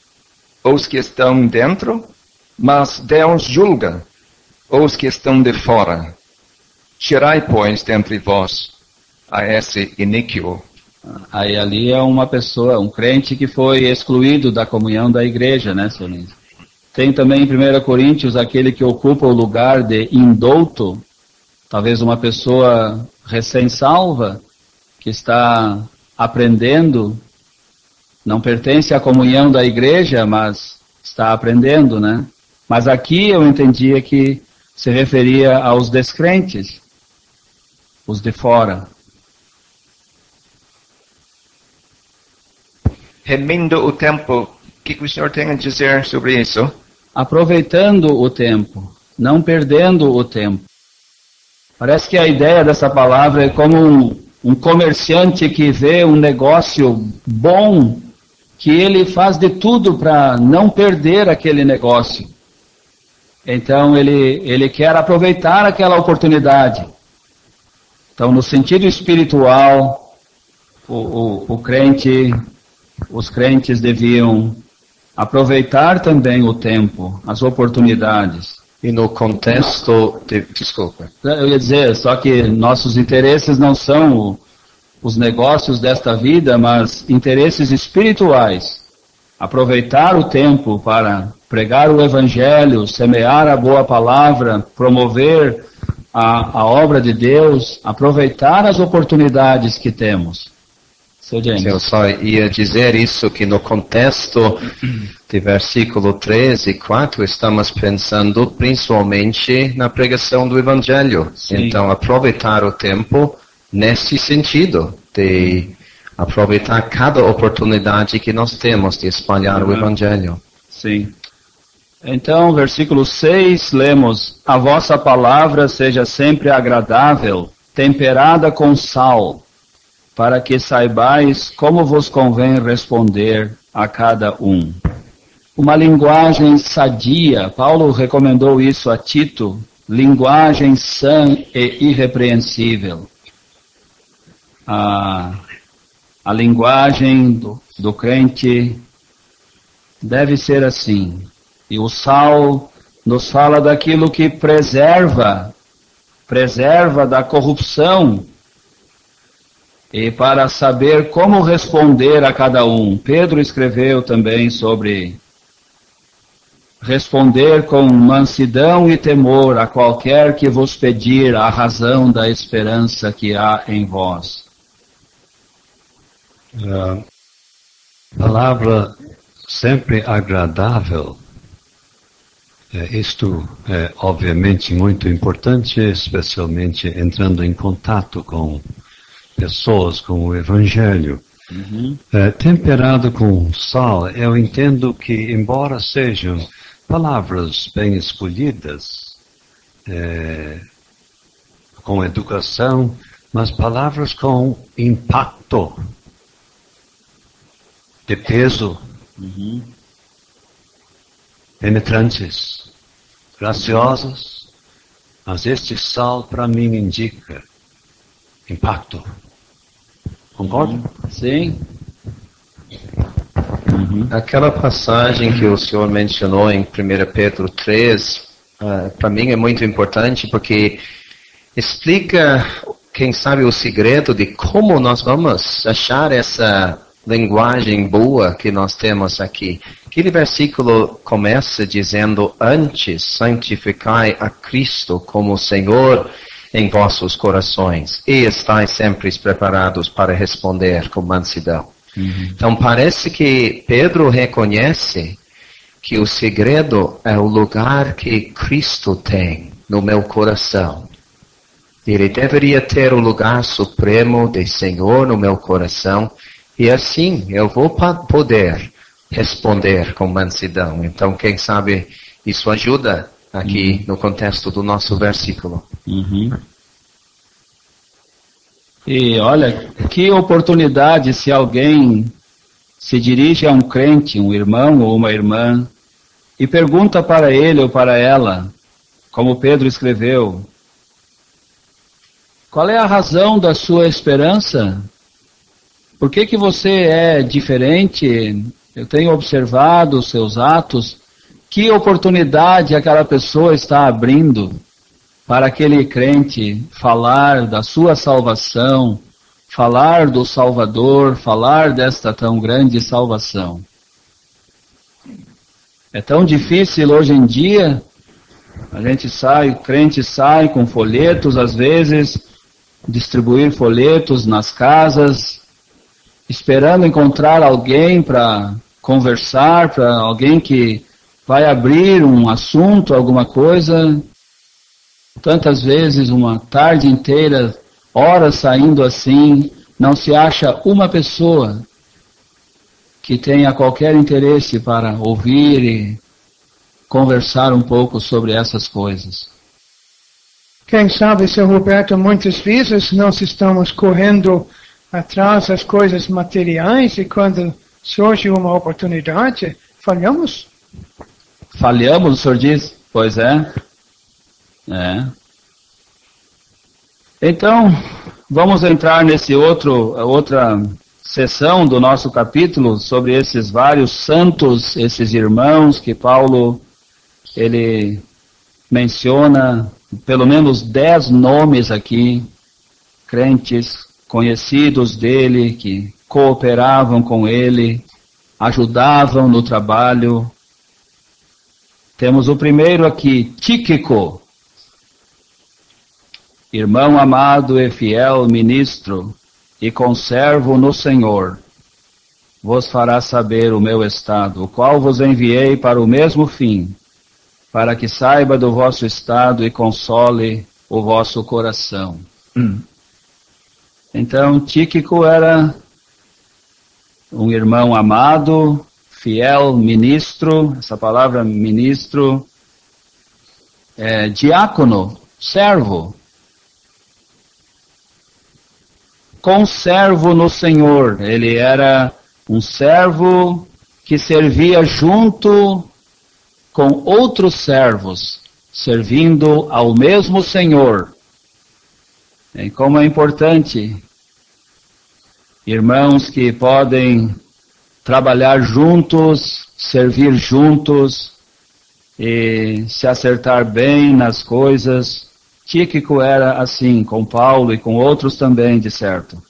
os que estão dentro, mas Deus julga os que estão de fora. Tirai, pois, dentre vós a esse iníquo. Aí ali é uma pessoa, um crente que foi excluído da comunhão da igreja, né, Sr. Lins? Tem também em 1 Coríntios aquele que ocupa o lugar de indouto, talvez uma pessoa recém-salva, que está aprendendo, não pertence à comunhão da igreja, mas está aprendendo, né? Mas aqui eu entendia que se referia aos descrentes, os de fora. Remindo o tempo, o que o senhor tem a dizer sobre isso? Aproveitando o tempo, não perdendo o tempo. Parece que a ideia dessa palavra é como um comerciante que vê um negócio bom, que ele faz de tudo para não perder aquele negócio. Então ele quer aproveitar aquela oportunidade. Então, no sentido espiritual, os crentes deviam aproveitar também o tempo, as oportunidades. E no contexto desculpa. Eu ia dizer, só que nossos interesses não são os negócios desta vida, mas interesses espirituais. Aproveitar o tempo para pregar o evangelho, semear a boa palavra, promover a obra de Deus, aproveitar as oportunidades que temos. Eu só ia dizer isso, que no contexto de versículo 13 e 4 estamos pensando principalmente na pregação do Evangelho. Sim. Então, aproveitar o tempo nesse sentido, de aproveitar cada oportunidade que nós temos de espalhar o Evangelho. Sim. Então, versículo 6, lemos: a vossa palavra seja sempre agradável, temperada com sal, para que saibais como vos convém responder a cada um. Uma linguagem sadia, Paulo recomendou isso a Tito, linguagem sã e irrepreensível. A linguagem do crente deve ser assim. E o sal nos fala daquilo que preserva da corrupção, e para saber como responder a cada um. Pedro escreveu também sobre responder com mansidão e temor a qualquer que vos pedir a razão da esperança que há em vós. A palavra sempre agradável, isto é obviamente muito importante, especialmente entrando em contato com pessoas, com o Evangelho. Temperado com sal, eu entendo que, embora sejam palavras bem escolhidas, com educação, mas palavras com impacto, de peso, penetrantes, graciosas, mas este sal para mim indica impacto. Concorda? Sim. Aquela passagem que o senhor mencionou em 1 Pedro 3, para mim é muito importante, porque explica, quem sabe, o segredo de como nós vamos achar essa linguagem boa que nós temos aqui. Aquele versículo começa dizendo: antes santificai a Cristo como Senhor em vossos corações, e estáis sempre preparados para responder com mansidão. Então parece que Pedro reconhece que o segredo é o lugar que Cristo tem no meu coração. Ele deveria ter o lugar supremo de Senhor no meu coração, e assim eu vou poder responder com mansidão. Então, quem sabe isso ajuda aqui no contexto do nosso versículo. E olha, que oportunidade se alguém se dirige a um crente, um irmão ou uma irmã, e pergunta para ele ou para ela, como Pedro escreveu, qual é a razão da sua esperança? Por que você é diferente? Eu tenho observado os seus atos. Que oportunidade aquela pessoa está abrindo para aquele crente falar da sua salvação, falar do Salvador, falar desta tão grande salvação. É tão difícil hoje em dia, a gente sai, o crente sai com folhetos, às vezes, distribuir folhetos nas casas, esperando encontrar alguém para conversar, para alguém que vai abrir um assunto, alguma coisa. Tantas vezes, uma tarde inteira, horas saindo assim, não se acha uma pessoa que tenha qualquer interesse para ouvir e conversar um pouco sobre essas coisas. Quem sabe, Sr. Roberto, muitas vezes nós estamos correndo atrás das coisas materiais e quando surge uma oportunidade, falhamos. Falhamos, o senhor diz? Pois é. Então, vamos entrar nesse outra sessão do nosso capítulo sobre esses vários santos, esses irmãos que Paulo, ele menciona pelo menos 10 nomes aqui, crentes conhecidos dele, que cooperavam com ele, ajudavam no trabalho. Temos o primeiro aqui, Tíquico, irmão amado e fiel ministro e conservo no Senhor, vos fará saber o meu estado, o qual vos enviei para o mesmo fim, para que saiba do vosso estado e console o vosso coração. Então, Tíquico era um irmão amado, fiel ministro, essa palavra ministro, diácono, servo. Conservo no Senhor, ele era um servo que servia junto com outros servos, servindo ao mesmo Senhor. E como é importante, irmãos que podem trabalhar juntos, servir juntos e se acertar bem nas coisas. Tíquico era assim, com Paulo e com outros também, de certo.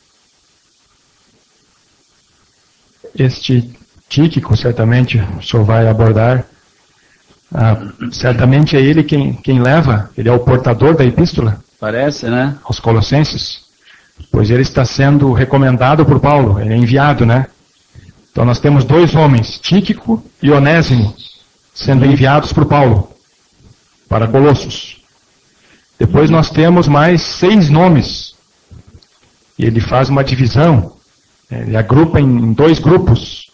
Este Tíquico, certamente, o senhor vai abordar. Certamente é ele quem leva, ele é o portador da epístola. Parece, né? Aos Colossenses. Pois ele está sendo recomendado por Paulo, ele é enviado, né? Então nós temos 2 homens, Tíquico e Onésimo, sendo enviados por Paulo para Colossos. Depois nós temos mais 6 nomes. E ele faz uma divisão, ele agrupa em 2 grupos.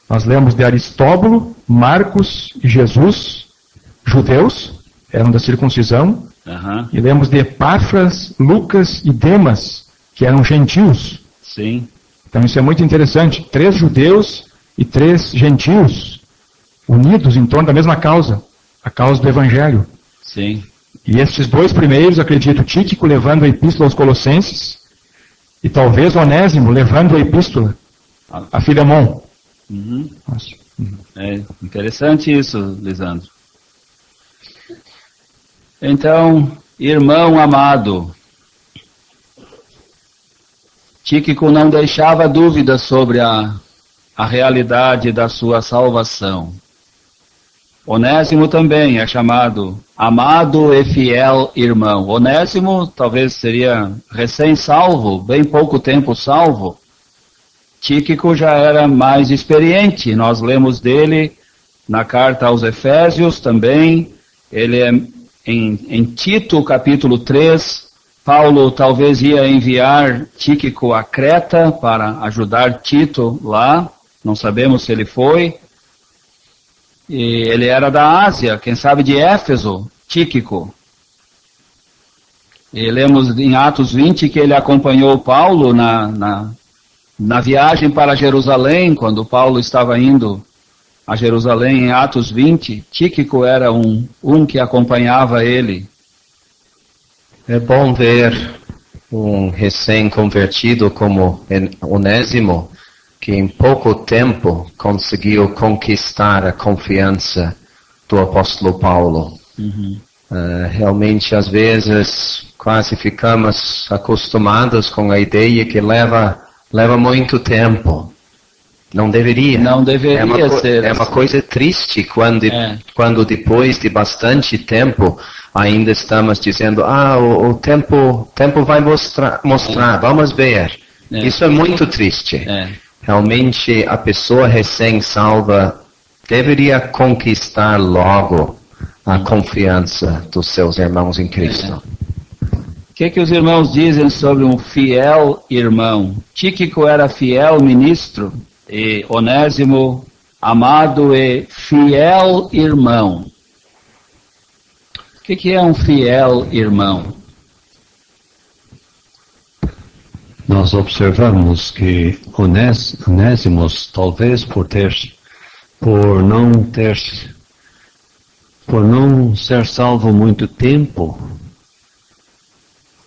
Nós lemos de Aristóbulo, Marcos e Jesus, judeus, eram da circuncisão. E lemos de Epáfras, Lucas e Demas, que eram gentios. Sim. Então isso é muito interessante. 3 judeus e 3 gentios, unidos em torno da mesma causa, a causa do Evangelho. Sim. E estes 2 primeiros, acredito, Tíquico levando a epístola aos Colossenses, e talvez Onésimo levando a epístola a Filemon. É interessante isso, Lisandro. Então, irmão amado, Tíquico não deixava dúvidas sobre a realidade da sua salvação. Onésimo também é chamado amado e fiel irmão. Onésimo talvez seria recém-salvo, bem pouco tempo salvo. Tíquico já era mais experiente, nós lemos dele na carta aos Efésios também. Ele é em Tito, capítulo 3, Paulo talvez ia enviar Tíquico a Creta para ajudar Tito lá, não sabemos se ele foi. E ele era da Ásia, quem sabe de Éfeso, Tíquico. E lemos em Atos 20 que ele acompanhou Paulo na viagem para Jerusalém, quando Paulo estava indo a Jerusalém em Atos 20. Tíquico era um que acompanhava ele. É bom ver um recém-convertido como Onésimo, que em pouco tempo conseguiu conquistar a confiança do apóstolo Paulo. Realmente, às vezes, quase ficamos acostumados com a ideia que leva muito tempo. Não deveria. Não deveria ser. É uma coisa triste quando depois de bastante tempo ainda estamos dizendo, o tempo vai mostrar, vamos ver. Isso é muito triste. Realmente a pessoa recém-salva deveria conquistar logo a confiança dos seus irmãos em Cristo. O que os irmãos dizem sobre um fiel irmão? Tíquico era fiel ministro, e Onésimo, amado e fiel irmão. O que é um fiel irmão? Nós observamos que Onésimo, talvez por não ser salvo muito tempo,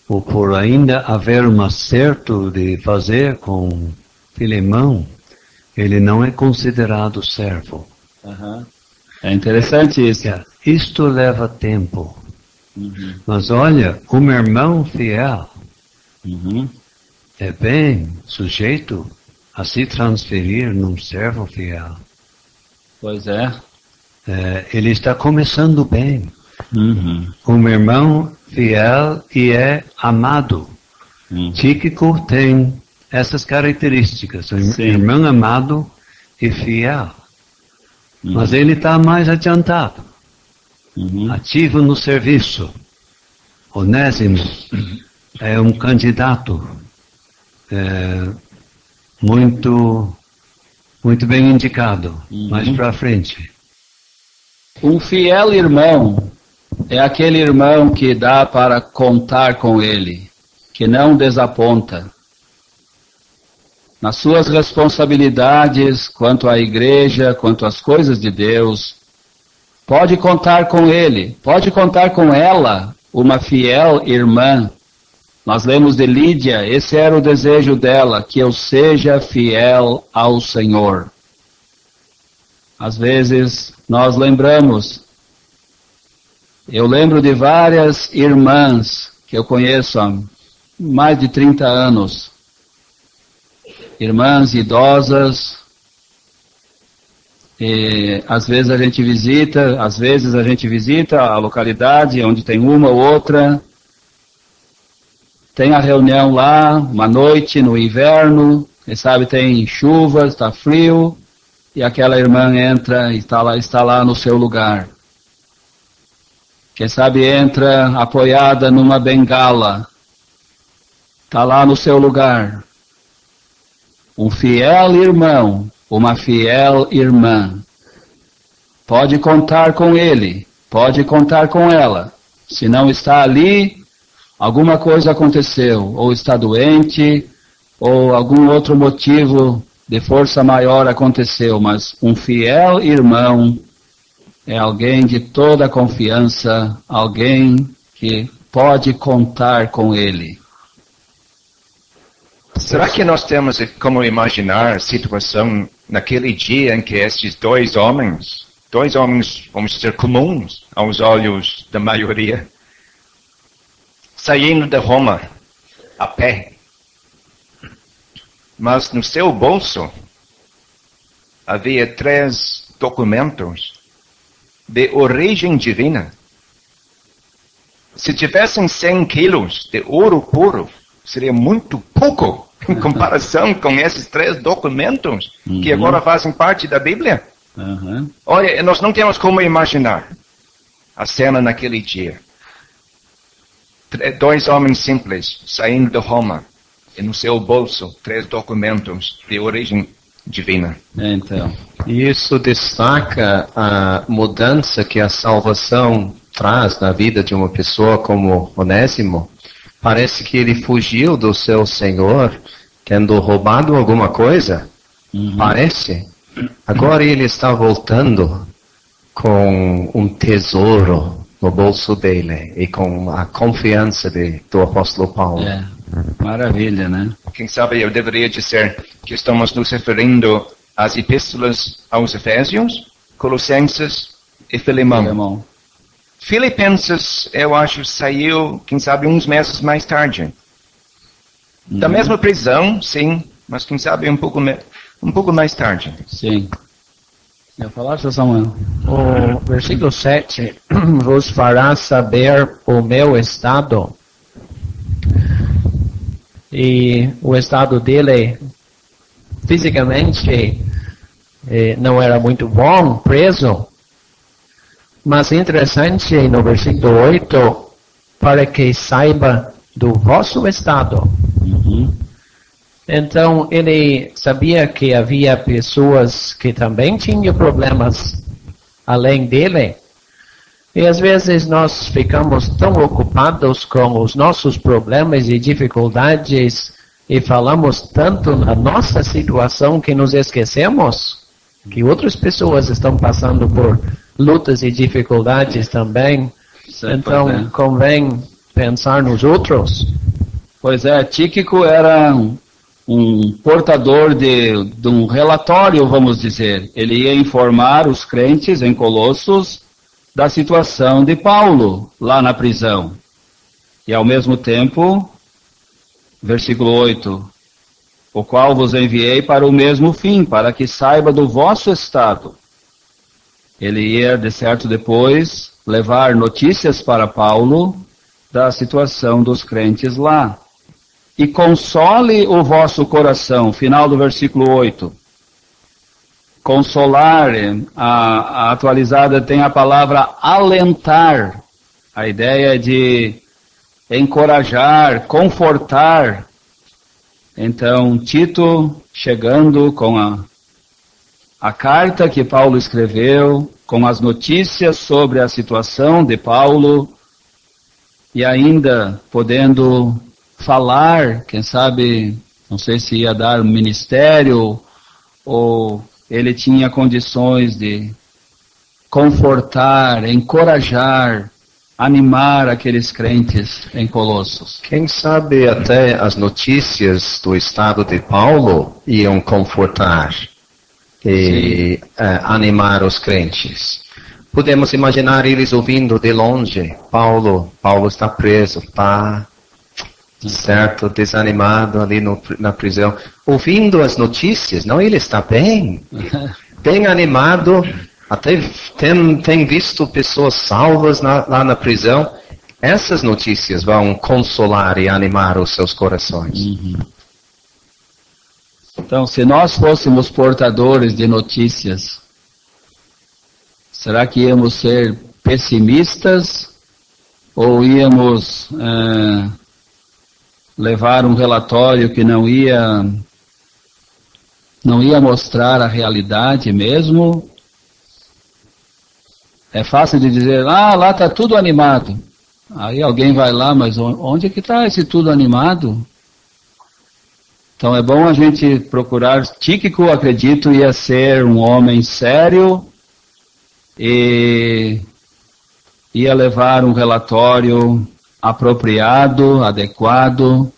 ou por ainda haver um acerto de fazer com Filemão, ele não é considerado servo. É interessante isso. Isto leva tempo. Mas olha, um irmão fiel é bem sujeito a se transferir num servo fiel. Pois é. Ele está começando bem. Um irmão fiel e é amado. Tíquico tem essas características. Um irmão amado e fiel. Mas ele está mais adiantado. Ativo no serviço. Onésimo é um candidato muito bem indicado. Mais para frente. Um fiel irmão é aquele irmão que dá para contar com ele, que não desaponta. Nas suas responsabilidades, quanto à igreja, quanto às coisas de Deus, pode contar com ele, pode contar com ela, uma fiel irmã. Nós lemos de Lídia, esse era o desejo dela, que eu seja fiel ao Senhor. Às vezes nós lembramos, eu lembro de várias irmãs que eu conheço há mais de 30 anos, irmãs idosas, e às vezes a gente visita a localidade onde tem uma ou outra, tem a reunião lá, uma noite no inverno, quem sabe tem chuva, está frio, e aquela irmã entra e está lá no seu lugar. Quem sabe entra apoiada numa bengala, está lá no seu lugar. Um fiel irmão, uma fiel irmã, pode contar com ele, pode contar com ela. Se não está ali, alguma coisa aconteceu, ou está doente, ou algum outro motivo de força maior aconteceu, mas um fiel irmão é alguém de toda confiança, alguém que pode contar com ele. Será que nós temos como imaginar a situação naquele dia em que esses dois homens, vamos dizer, comuns aos olhos da maioria, saindo de Roma a pé, mas no seu bolso havia 3 documentos de origem divina. Se tivessem 100 quilos de ouro puro, seria muito pouco em comparação com esses 3 documentos que agora fazem parte da Bíblia. Olha, nós não temos como imaginar a cena naquele dia. 2 homens simples saindo de Roma e no seu bolso 3 documentos de origem divina. Então. E isso destaca a mudança que a salvação traz na vida de uma pessoa como Onésimo, Parece que ele fugiu do seu senhor, tendo roubado alguma coisa. Parece. Agora ele está voltando com um tesouro no bolso dele e com a confiança do apóstolo Paulo. Maravilha, né? Quem sabe eu deveria dizer que estamos nos referindo às epístolas aos Efésios, Colossenses e Filemão. Filipenses, eu acho, saiu, quem sabe, uns meses mais tarde. Da mesma prisão, sim, mas quem sabe um pouco mais tarde. Sim. Ia falar, seu Samuel? O versículo 7, vos fará saber o meu estado. E o estado dele, fisicamente, não era muito bom, preso. Mas interessante no versículo 8, para que saiba do vosso estado. Então, ele sabia que havia pessoas que também tinham problemas além dele. E às vezes nós ficamos tão ocupados com os nossos problemas e dificuldades e falamos tanto na nossa situação que nos esquecemos que outras pessoas estão passando por lutas e dificuldades também. Então, convém pensar nos outros. Pois é, Tíquico era um portador de um relatório, vamos dizer. Ele ia informar os crentes em Colossos da situação de Paulo lá na prisão. E ao mesmo tempo, versículo 8, o qual vos enviei para o mesmo fim, para que saiba do vosso estado. Ele ia, de certo depois, levar notícias para Paulo da situação dos crentes lá. E console o vosso coração, final do versículo 8. Consolar, a atualizada tem a palavra alentar. A ideia de encorajar, confortar. Então, Tito chegando com a carta que Paulo escreveu, com as notícias sobre a situação de Paulo, e ainda podendo falar, quem sabe, não sei se ia dar ministério, ou ele tinha condições de confortar, encorajar, animar aqueles crentes em Colossos. Quem sabe até as notícias do estado de Paulo iam confortar e animar os crentes. Podemos imaginar eles ouvindo de longe, Paulo está preso, está certo, desanimado ali na prisão, ouvindo as notícias, não, ele está bem animado, até tem visto pessoas salvas lá na prisão. Essas notícias vão consolar e animar os seus corações. Então, se nós fôssemos portadores de notícias, será que íamos ser pessimistas ou íamos levar um relatório que não ia mostrar a realidade mesmo? É fácil de dizer, lá está tudo animado. Aí alguém vai lá, mas onde é que está esse tudo animado? Então é bom a gente procurar. Tíquico, acredito, ia ser um homem sério e ia levar um relatório apropriado, adequado,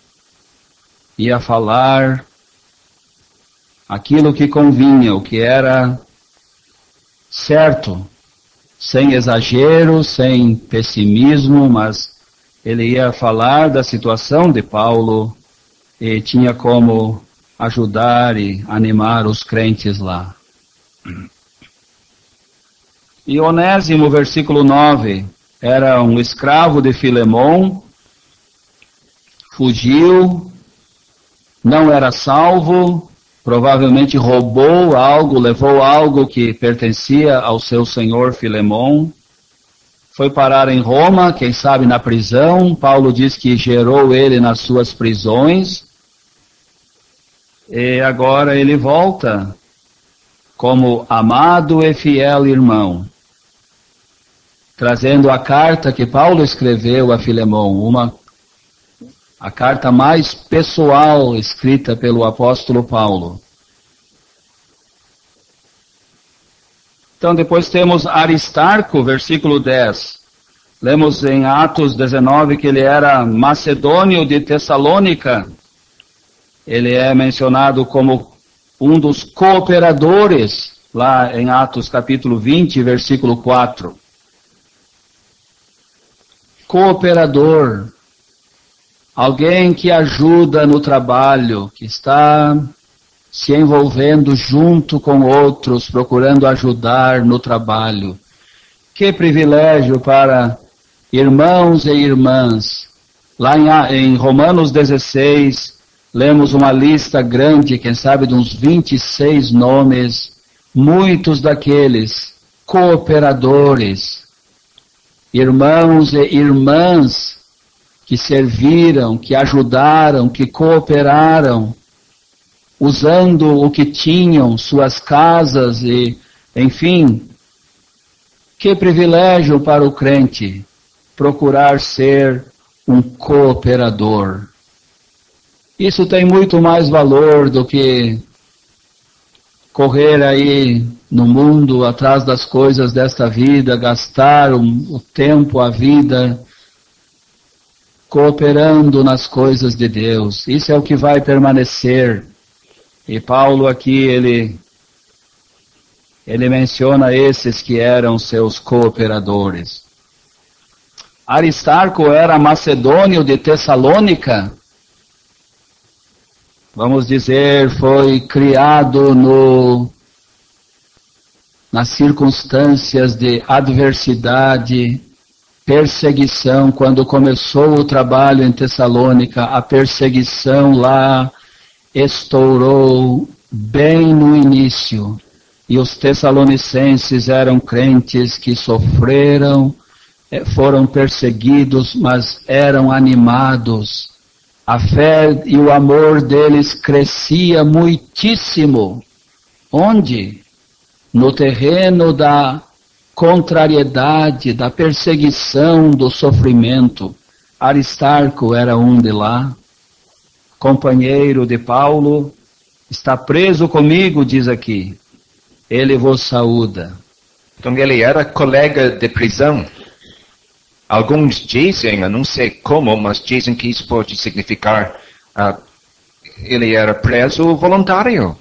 ia falar aquilo que convinha, o que era certo, sem exagero, sem pessimismo, mas ele ia falar da situação de Paulo e tinha como ajudar e animar os crentes lá. E Onésimo, versículo 9, era um escravo de Filemão, fugiu, não era salvo, provavelmente roubou algo, levou algo que pertencia ao seu senhor Filemão, foi parar em Roma, quem sabe na prisão. Paulo diz que gerou ele nas suas prisões, e agora ele volta como amado e fiel irmão, trazendo a carta que Paulo escreveu a Filemão, A carta mais pessoal escrita pelo apóstolo Paulo. Então depois temos Aristarco, versículo 10. Lemos em Atos 19 que ele era macedônio de Tessalônica. Ele é mencionado como um dos cooperadores, lá em Atos capítulo 20, versículo 4. Cooperador. Alguém que ajuda no trabalho, que está se envolvendo junto com outros, procurando ajudar no trabalho. Que privilégio para irmãos e irmãs. Lá em Romanos 16, lemos uma lista grande, quem sabe de uns 26 nomes, muitos daqueles cooperadores, irmãos e irmãs que serviram, que ajudaram, que cooperaram, usando o que tinham, suas casas e, enfim, que privilégio para o crente procurar ser um cooperador. Isso tem muito mais valor do que correr aí no mundo atrás das coisas desta vida, gastar o tempo, a vida, cooperando nas coisas de Deus. Isso é o que vai permanecer. E Paulo aqui, ele menciona esses que eram seus cooperadores. Aristarco era macedônio de Tessalônica. Vamos dizer, foi criado nas circunstâncias de adversidade, perseguição. Quando começou o trabalho em Tessalônica, a perseguição lá estourou bem no início. E os tessalonicenses eram crentes que sofreram, foram perseguidos, mas eram animados. A fé e o amor deles crescia muitíssimo. Onde? No terreno da contrariedade, da perseguição, do sofrimento. Aristarco era um de lá. Companheiro de Paulo, está preso comigo, diz aqui. Ele vos saúda. Então ele era colega de prisão. Alguns dizem, eu não sei como, mas dizem que isso pode significar ele era preso voluntário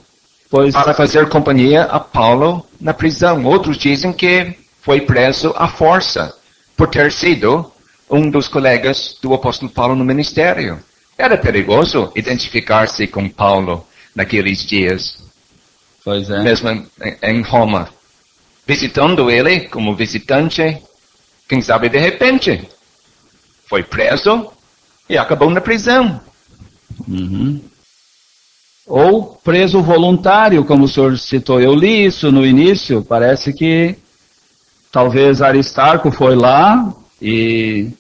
para fazer companhia a Paulo na prisão. Outros dizem que foi preso à força por ter sido um dos colegas do apóstolo Paulo no ministério. Era perigoso identificar-se com Paulo naqueles dias. Pois é. Mesmo em Roma. Visitando ele como visitante, quem sabe de repente foi preso e acabou na prisão. Uhum. Ou preso voluntário, como o senhor citou. Eu li isso no início, parece que talvez Aristarco foi lá e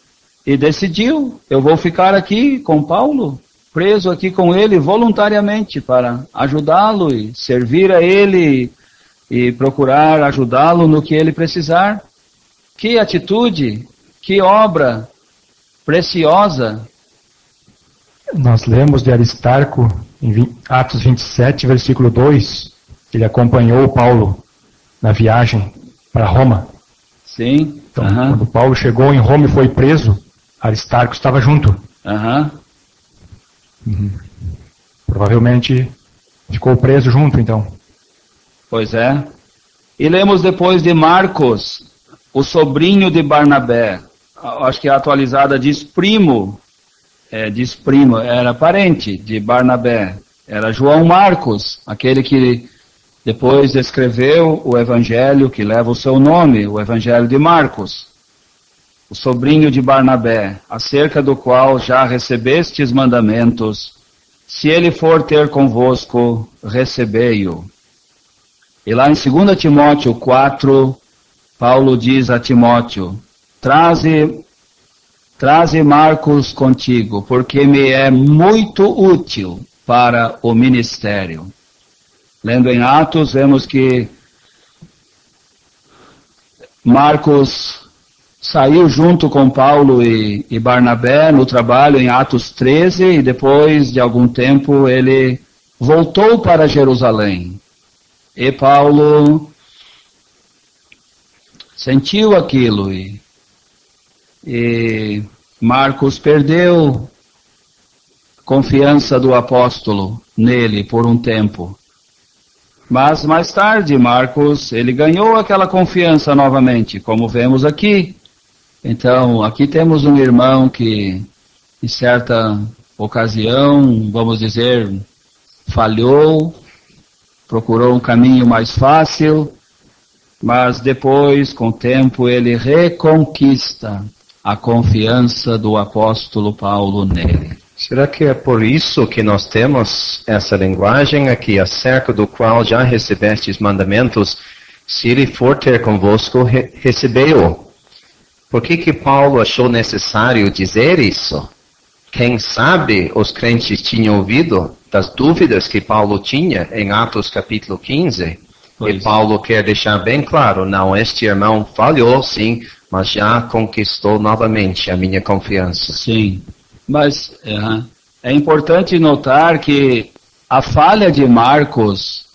decidiu, eu vou ficar aqui com Paulo, preso aqui com ele voluntariamente para ajudá-lo e servir a ele e procurar ajudá-lo no que ele precisar. Que atitude, que obra preciosa. Nós lemos de Aristarco em Atos 27, versículo 2, ele acompanhou Paulo na viagem para Roma. Sim. Então, quando Paulo chegou em Roma e foi preso, Aristarco estava junto. Provavelmente ficou preso junto, então. Pois é. E lemos depois de Marcos, o sobrinho de Barnabé. Acho que a atualizada diz primo. Diz primo, era parente de Barnabé. Era João Marcos, aquele que depois escreveu o evangelho que leva o seu nome, o evangelho de Marcos. O sobrinho de Barnabé, acerca do qual já recebestes mandamentos, se ele for ter convosco, recebei-o. E lá em 2 Timóteo 4, Paulo diz a Timóteo, traze Marcos contigo, porque me é muito útil para o ministério. Lendo em Atos, vemos que Marcos saiu junto com Paulo e Barnabé no trabalho em Atos 13 e depois de algum tempo ele voltou para Jerusalém. E Paulo sentiu aquilo e Marcos perdeu a confiança do apóstolo nele por um tempo. Mas mais tarde Marcos, ele ganhou aquela confiança novamente, como vemos aqui. Então, aqui temos um irmão que, em certa ocasião, vamos dizer, falhou, procurou um caminho mais fácil, mas depois, com o tempo, ele reconquista a confiança do apóstolo Paulo nele. Será que é por isso que nós temos essa linguagem aqui, acerca do qual já recebestes mandamentos, se ele for ter convosco, recebei-o? Por que Paulo achou necessário dizer isso? Quem sabe os crentes tinham ouvido das dúvidas que Paulo tinha em Atos capítulo 15. Pois. E Paulo quer deixar bem claro, não, este irmão falhou sim, mas já conquistou novamente a minha confiança. Sim, mas é importante notar que a falha de Marcos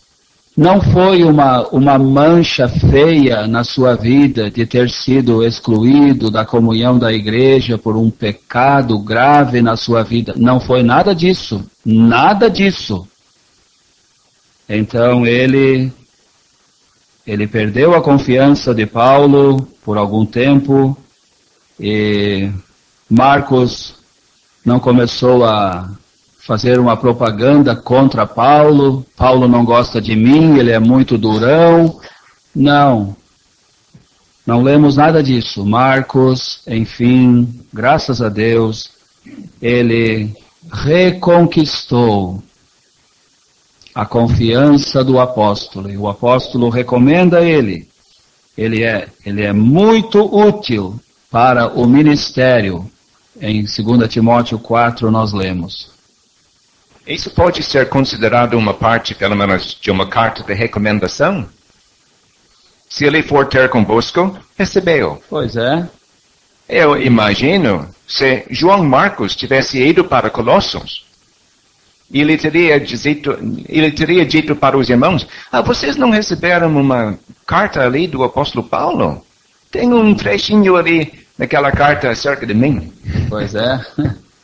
não foi uma mancha feia na sua vida de ter sido excluído da comunhão da igreja por um pecado grave na sua vida. Não foi nada disso. Nada disso. Então ele perdeu a confiança de Paulo por algum tempo e Marcos não começou a fazer uma propaganda contra Paulo. Paulo não gosta de mim, ele é muito durão. Não lemos nada disso. Marcos, enfim, graças a Deus, ele reconquistou a confiança do apóstolo. E o apóstolo recomenda ele. Ele é muito útil para o ministério. Em 2 Timóteo 4 nós lemos. Isso pode ser considerado uma parte, pelo menos, de uma carta de recomendação? Se ele for ter convosco, recebeu. Pois é. Eu imagino, se João Marcos tivesse ido para Colossos, ele teria dito para os irmãos, vocês não receberam uma carta ali do apóstolo Paulo? Tem um trechinho ali naquela carta acerca de mim. Pois é.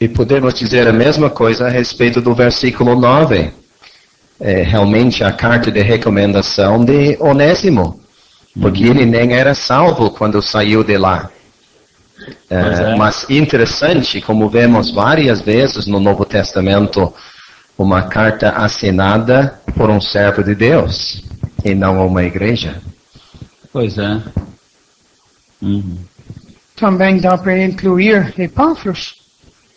E podemos dizer a mesma coisa a respeito do versículo 9. Realmente a carta de recomendação de Onésimo. Porque ele nem era salvo quando saiu de lá. Mas interessante, como vemos várias vezes no Novo Testamento, uma carta assinada por um servo de Deus e não uma igreja. Pois é. Também dá para incluir Epáfras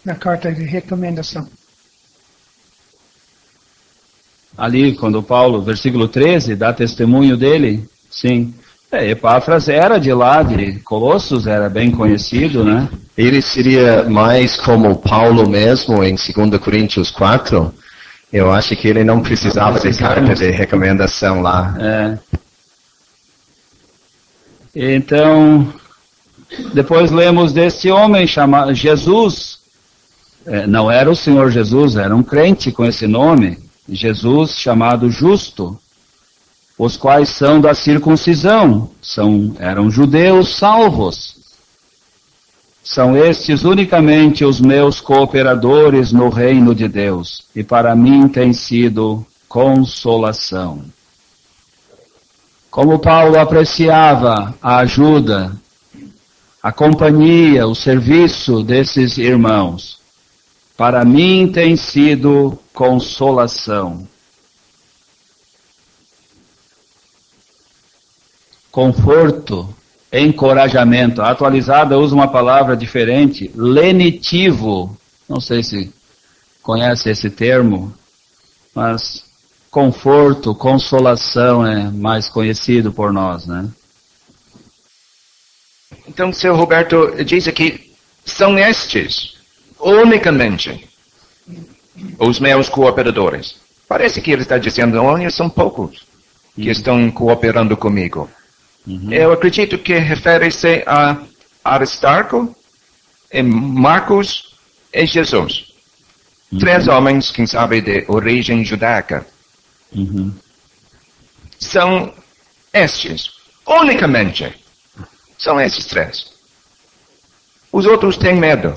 na carta de recomendação. Ali, quando Paulo, versículo 13, dá testemunho dele, sim. Epáfras era de lá, de Colossos, era bem conhecido, né? Ele seria mais como Paulo mesmo em 2 Coríntios 4. Eu acho que ele não precisava de carta de recomendação lá. Então, depois lemos desse homem chamado Jesus. Não era o Senhor Jesus, era um crente com esse nome. Jesus chamado Justo. Os quais são da circuncisão, eram judeus salvos. São estes unicamente os meus cooperadores no reino de Deus, e para mim tem sido consolação. Como Paulo apreciava a ajuda, a companhia, o serviço desses irmãos, para mim tem sido consolação. Conforto, encorajamento. A atualizada usa uma palavra diferente, lenitivo. Não sei se conhece esse termo, mas conforto, consolação é mais conhecido por nós, né? Então, seu Roberto diz aqui, são estes, unicamente, os meus cooperadores. Parece que ele está dizendo, olha, são poucos que estão cooperando comigo. Eu acredito que refere-se a Aristarco, e Marcos e Jesus. 3 homens, quem sabe, de origem judaica. São estes, unicamente. São esses 3. Os outros têm medo.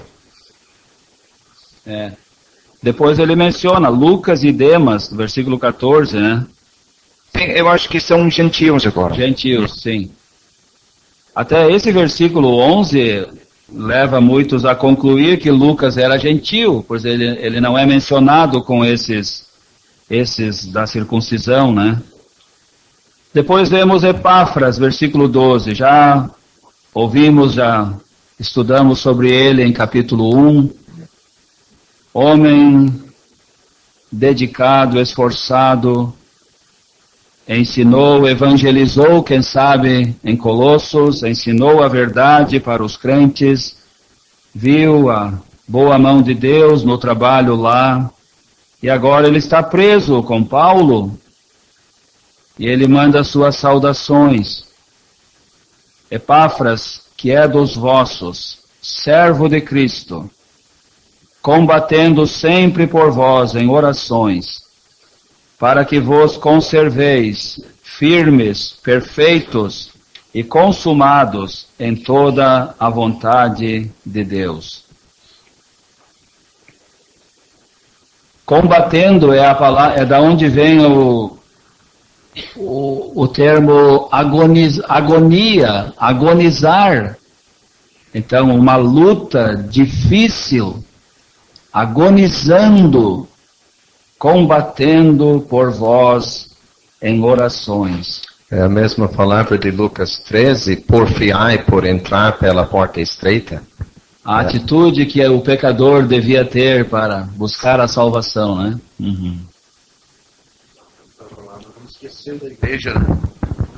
Depois ele menciona Lucas e Demas, versículo 14, né? Eu acho que são gentios agora. Gentios, sim. Até esse versículo 11 leva muitos a concluir que Lucas era gentio, pois ele não é mencionado com esses da circuncisão, né? Depois vemos Epáfras, versículo 12. Já ouvimos, já estudamos sobre ele em capítulo 1. Homem dedicado, esforçado, ensinou, evangelizou, quem sabe, em Colossos, ensinou a verdade para os crentes, viu a boa mão de Deus no trabalho lá, e agora ele está preso com Paulo, e ele manda suas saudações. Epáfras, que é dos vossos, servo de Cristo, combatendo sempre por vós em orações, para que vos conserveis firmes, perfeitos e consumados em toda a vontade de Deus. Combatendo é a palavra, é da onde vem o termo agonia, agonizar. Então, uma luta difícil, agonizando, combatendo por vós em orações. É a mesma palavra de Lucas 13, porfiai por entrar pela porta estreita. A atitude que o pecador devia ter para buscar a salvação, né? Não esqueceu da igreja.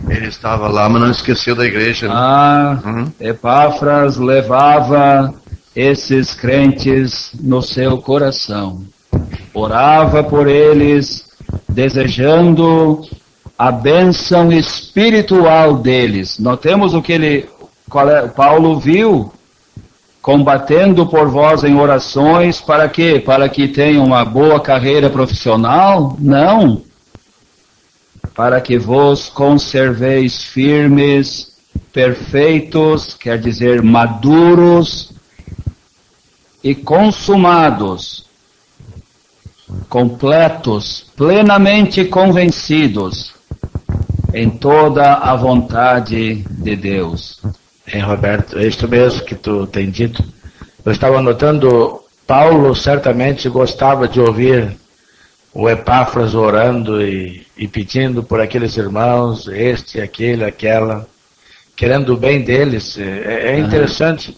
Ele estava lá, mas não esqueceu da igreja. Epáfras levava esses crentes no seu coração. Orava por eles, desejando a bênção espiritual deles. Notemos o que Paulo viu, combatendo por vós em orações, para quê? Para que tenham uma boa carreira profissional? Não. Para que vos conserveis firmes, perfeitos, quer dizer maduros e consumados, completos, plenamente convencidos em toda a vontade de Deus. Roberto, é isto mesmo que tu tem dito. Eu estava notando, Paulo certamente gostava de ouvir o Epáfras orando e pedindo por aqueles irmãos, este, aquele, aquela, querendo o bem deles. É interessante.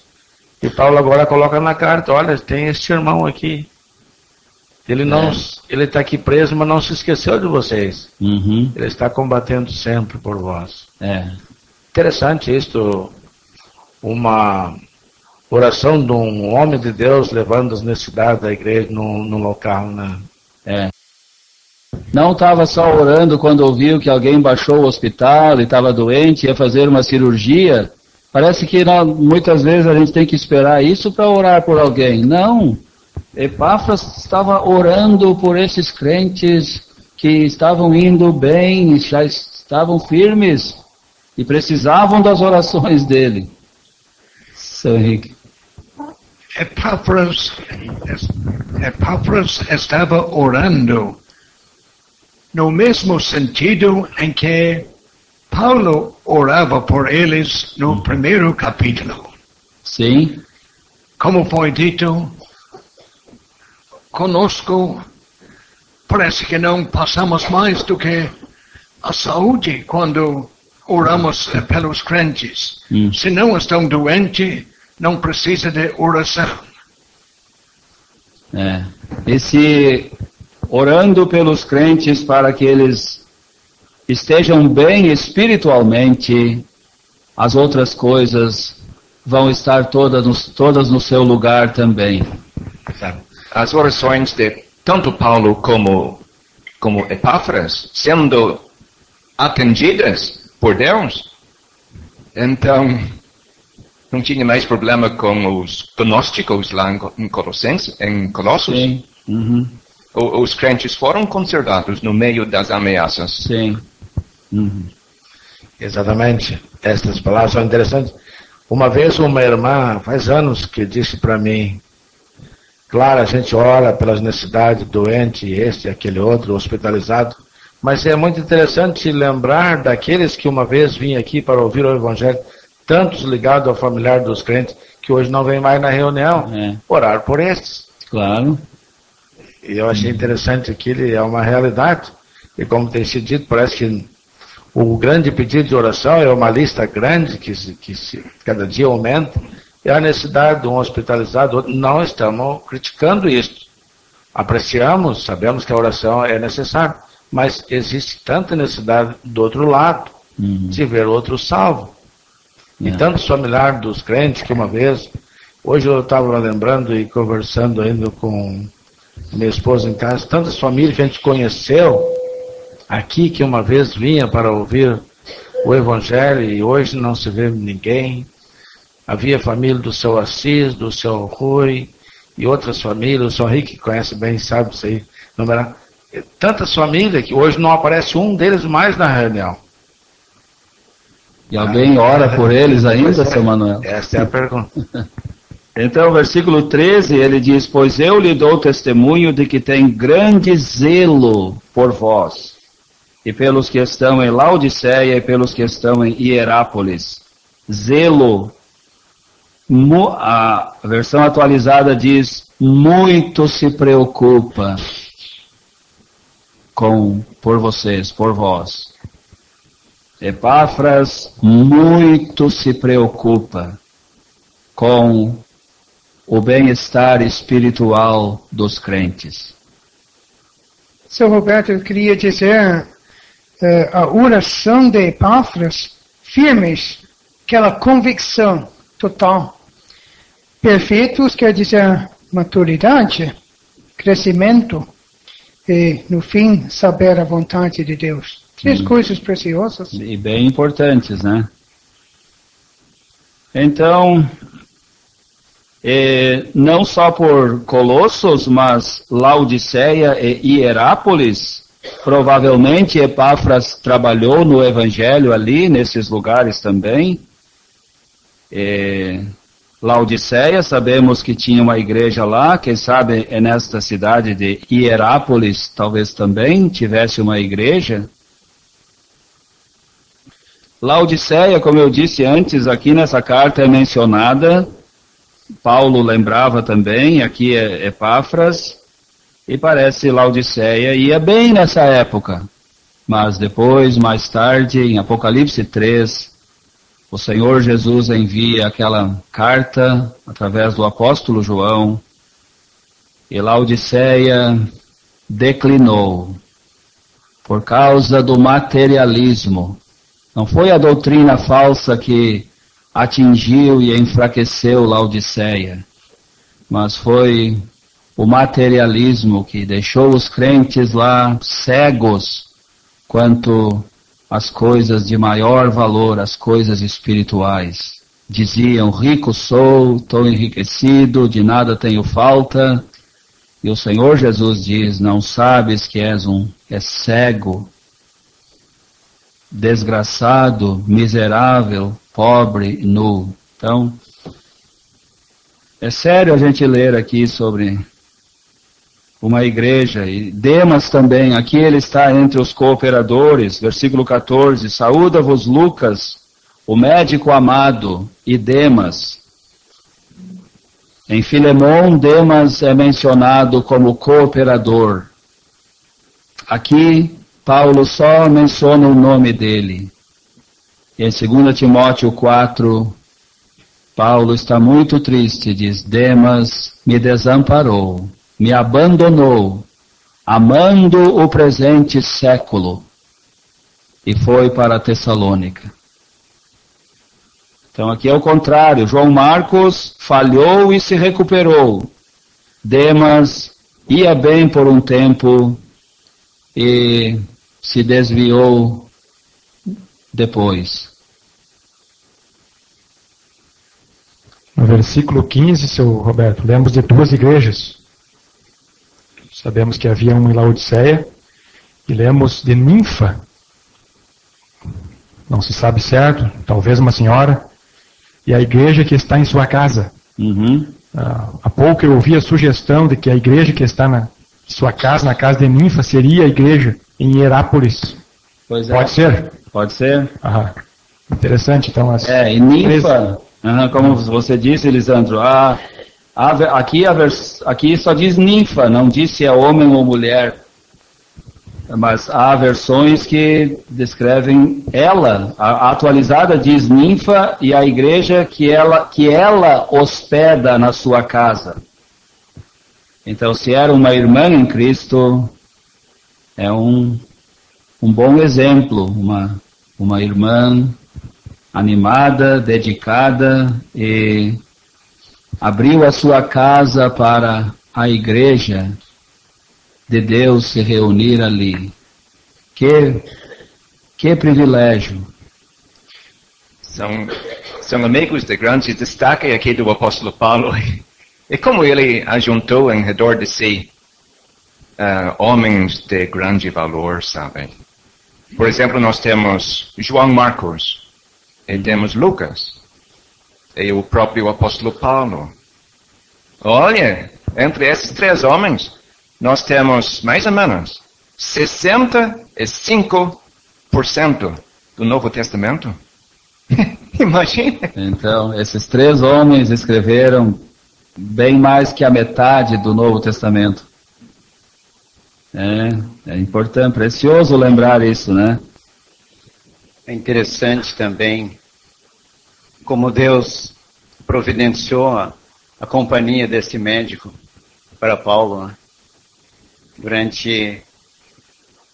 E Paulo agora coloca na carta, olha, tem este irmão aqui. Ele está aqui preso, mas não se esqueceu de vocês. Ele está combatendo sempre por vós. Interessante isto, uma oração de um homem de Deus levando as necessidades da igreja no local, né? Não estava só orando quando ouviu que alguém baixou o hospital e estava doente, ia fazer uma cirurgia. Parece que muitas vezes a gente tem que esperar isso para orar por alguém. Não. Epáfras estava orando por esses crentes que estavam indo bem, já estavam firmes e precisavam das orações dele. São Henrique. Epáfras estava orando no mesmo sentido em que Paulo orava por eles no primeiro capítulo. Sim. Como foi dito, conosco parece que não passamos mais do que a saúde quando oramos pelos crentes. Se não estão doentes, não precisa de oração. Esse orando pelos crentes para que eles estejam bem espiritualmente, as outras coisas vão estar todas no seu lugar também. As orações de tanto Paulo como Epáfras sendo atendidas por Deus, então Não tinha mais problema com os gnósticos lá em Colossos? Sim. Uhum. Os crentes foram conservados no meio das ameaças. Sim. Uhum. Exatamente. Essas palavras são interessantes. Uma vez uma irmã, faz anos, que disse para mim, claro, a gente ora pelas necessidades, doente, este, aquele outro, hospitalizado, mas é muito interessante lembrar daqueles que uma vez vinham aqui para ouvir o Evangelho, tantos ligados ao familiar dos crentes, que hoje não vêm mais na reunião, orar por estes. Claro. E eu achei interessante que ele é uma realidade, e como tem sido dito, parece que o grande pedido de oração é uma lista grande, que cada dia aumenta, e a necessidade de um hospitalizado, não estamos criticando isso. Apreciamos, sabemos que a oração é necessária, mas existe tanta necessidade do outro lado, de ver outro salvo. E tantos familiares dos crentes que uma vez, hoje eu estava lembrando e conversando ainda com minha esposa em casa, tantas famílias que a gente conheceu aqui, que uma vez vinha para ouvir o Evangelho e hoje não se vê ninguém. Havia família do seu Assis, do seu Rui e outras famílias, o seu Henrique conhece bem, sabe isso aí. Tantas famílias que hoje não aparece um deles mais na reunião. E alguém ora por eles ainda, seu Manuel? Essa é a pergunta. Então, versículo 13, ele diz, pois eu lhe dou testemunho de que tem grande zelo por vós, e pelos que estão em Laodiceia e pelos que estão em Hierápolis. Zelo, a versão atualizada diz, muito se preocupa por vocês, por vós. Epáfras muito se preocupa com o bem-estar espiritual dos crentes. Seu Roberto, eu queria dizer, a oração de Epáfras, firmes, aquela convicção total. Perfeitos quer dizer maturidade, crescimento e, no fim, saber a vontade de Deus. Três coisas preciosas. E bem importantes, né? Então, não só por Colossos, mas Laodiceia e Hierápolis, provavelmente Epáfras trabalhou no Evangelho ali, nesses lugares também. Laodiceia, sabemos que tinha uma igreja lá, quem sabe nesta cidade de Hierápolis, talvez também tivesse uma igreja. Laodiceia, como eu disse antes, aqui nessa carta é mencionada, Paulo lembrava também, aqui é Epáfras, e parece Laodiceia ia bem nessa época, mas depois, mais tarde, em Apocalipse 3, o Senhor Jesus envia aquela carta através do apóstolo João, e Laodiceia declinou por causa do materialismo. Não foi a doutrina falsa que atingiu e enfraqueceu Laodiceia, mas foi o materialismo que deixou os crentes lá cegos quanto às coisas de maior valor, as coisas espirituais. Diziam, rico sou, estou enriquecido, de nada tenho falta. E o Senhor Jesus diz, não sabes que és cego, desgraçado, miserável, pobre, nu. Então, é sério a gente ler aqui sobre uma igreja. E Demas também, aqui ele está entre os cooperadores, versículo 14, saúda-vos Lucas, o médico amado, e Demas. Em Filemão, Demas é mencionado como cooperador. Aqui, Paulo só menciona o nome dele. Em 2 Timóteo 4, Paulo está muito triste, diz, Demas me desamparou, me abandonou, amando o presente século, e foi para Tessalônica. Então aqui é o contrário, João Marcos falhou e se recuperou. Demas ia bem por um tempo e se desviou depois. No versículo 15, seu Roberto, lemos de 2 igrejas. Sabemos que havia uma em Laodiceia, e lemos de Ninfa. Não se sabe certo, talvez uma senhora, e a igreja que está em sua casa. Há pouco eu ouvi a sugestão de que a igreja que está na sua casa, na casa de Ninfa, seria a igreja em Hierápolis. Pois é. Pode ser? Pode ser. Interessante, então. E Ninfa, como você disse, Lisandro, aqui só diz Ninfa, não diz se é homem ou mulher. Mas há versões que descrevem ela. A atualizada diz Ninfa e a igreja que ela hospeda na sua casa. Então, se era uma irmã em Cristo, é um bom exemplo, uma irmã animada, dedicada, e abriu a sua casa para a igreja de Deus se reunir ali. Que privilégio. São amigos de grande destaque aqui do apóstolo Paulo. E como ele ajuntou em redor de si homens de grande valor, sabe? Por exemplo, nós temos João Marcos, e temos Lucas, e o próprio apóstolo Paulo. Olha, entre esses 3 homens, nós temos mais ou menos 65% do Novo Testamento. Imagina. Então, esses 3 homens escreveram bem mais que a metade do Novo Testamento. É importante, precioso lembrar isso, né? É interessante também como Deus providenciou a companhia desse médico para Paulo, né? Durante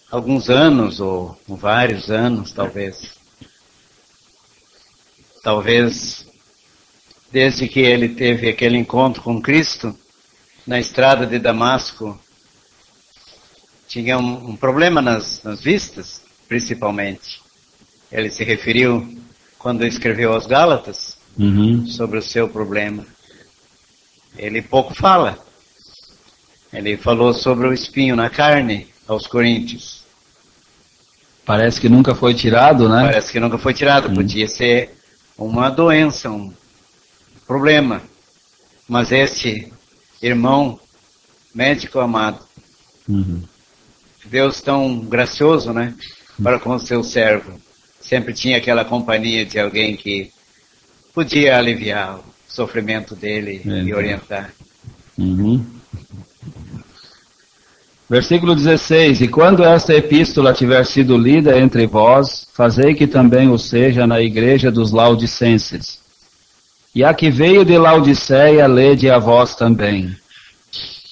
alguns anos, ou vários anos, talvez. Talvez desde que ele teve aquele encontro com Cristo, na estrada de Damasco, tinha um problema nas vistas, principalmente. Ele se referiu, quando escreveu aos Gálatas, sobre o seu problema. Ele pouco fala. Ele falou sobre o espinho na carne aos Coríntios. Parece que nunca foi tirado, né? Parece que nunca foi tirado. Podia ser uma doença, um problema. Mas esse irmão, médico amado, Deus tão gracioso, né? Para com o seu servo. Sempre tinha aquela companhia de alguém que podia aliviar o sofrimento dele e orientar. Versículo 16. E quando esta epístola tiver sido lida entre vós, fazei que também o seja na igreja dos Laodicenses. E a que veio de Laodiceia, lede a vós também.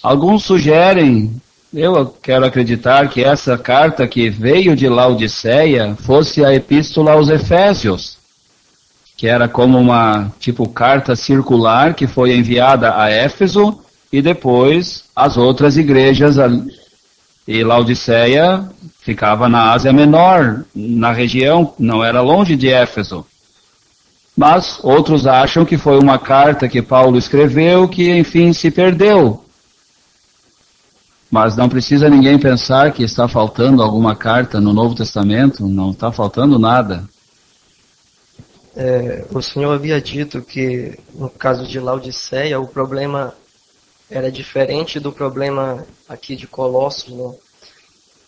Alguns sugerem, eu quero acreditar que essa carta que veio de Laodiceia fosse a epístola aos Efésios, que era como uma carta circular que foi enviada a Éfeso e depois às outras igrejas. E Laodiceia ficava na Ásia Menor, na região, não era longe de Éfeso. Mas outros acham que foi uma carta que Paulo escreveu que, enfim, se perdeu. Mas não precisa ninguém pensar que está faltando alguma carta no Novo Testamento, não está faltando nada. O Senhor havia dito que, no caso de Laodiceia, o problema era diferente do problema aqui de Colossos, né?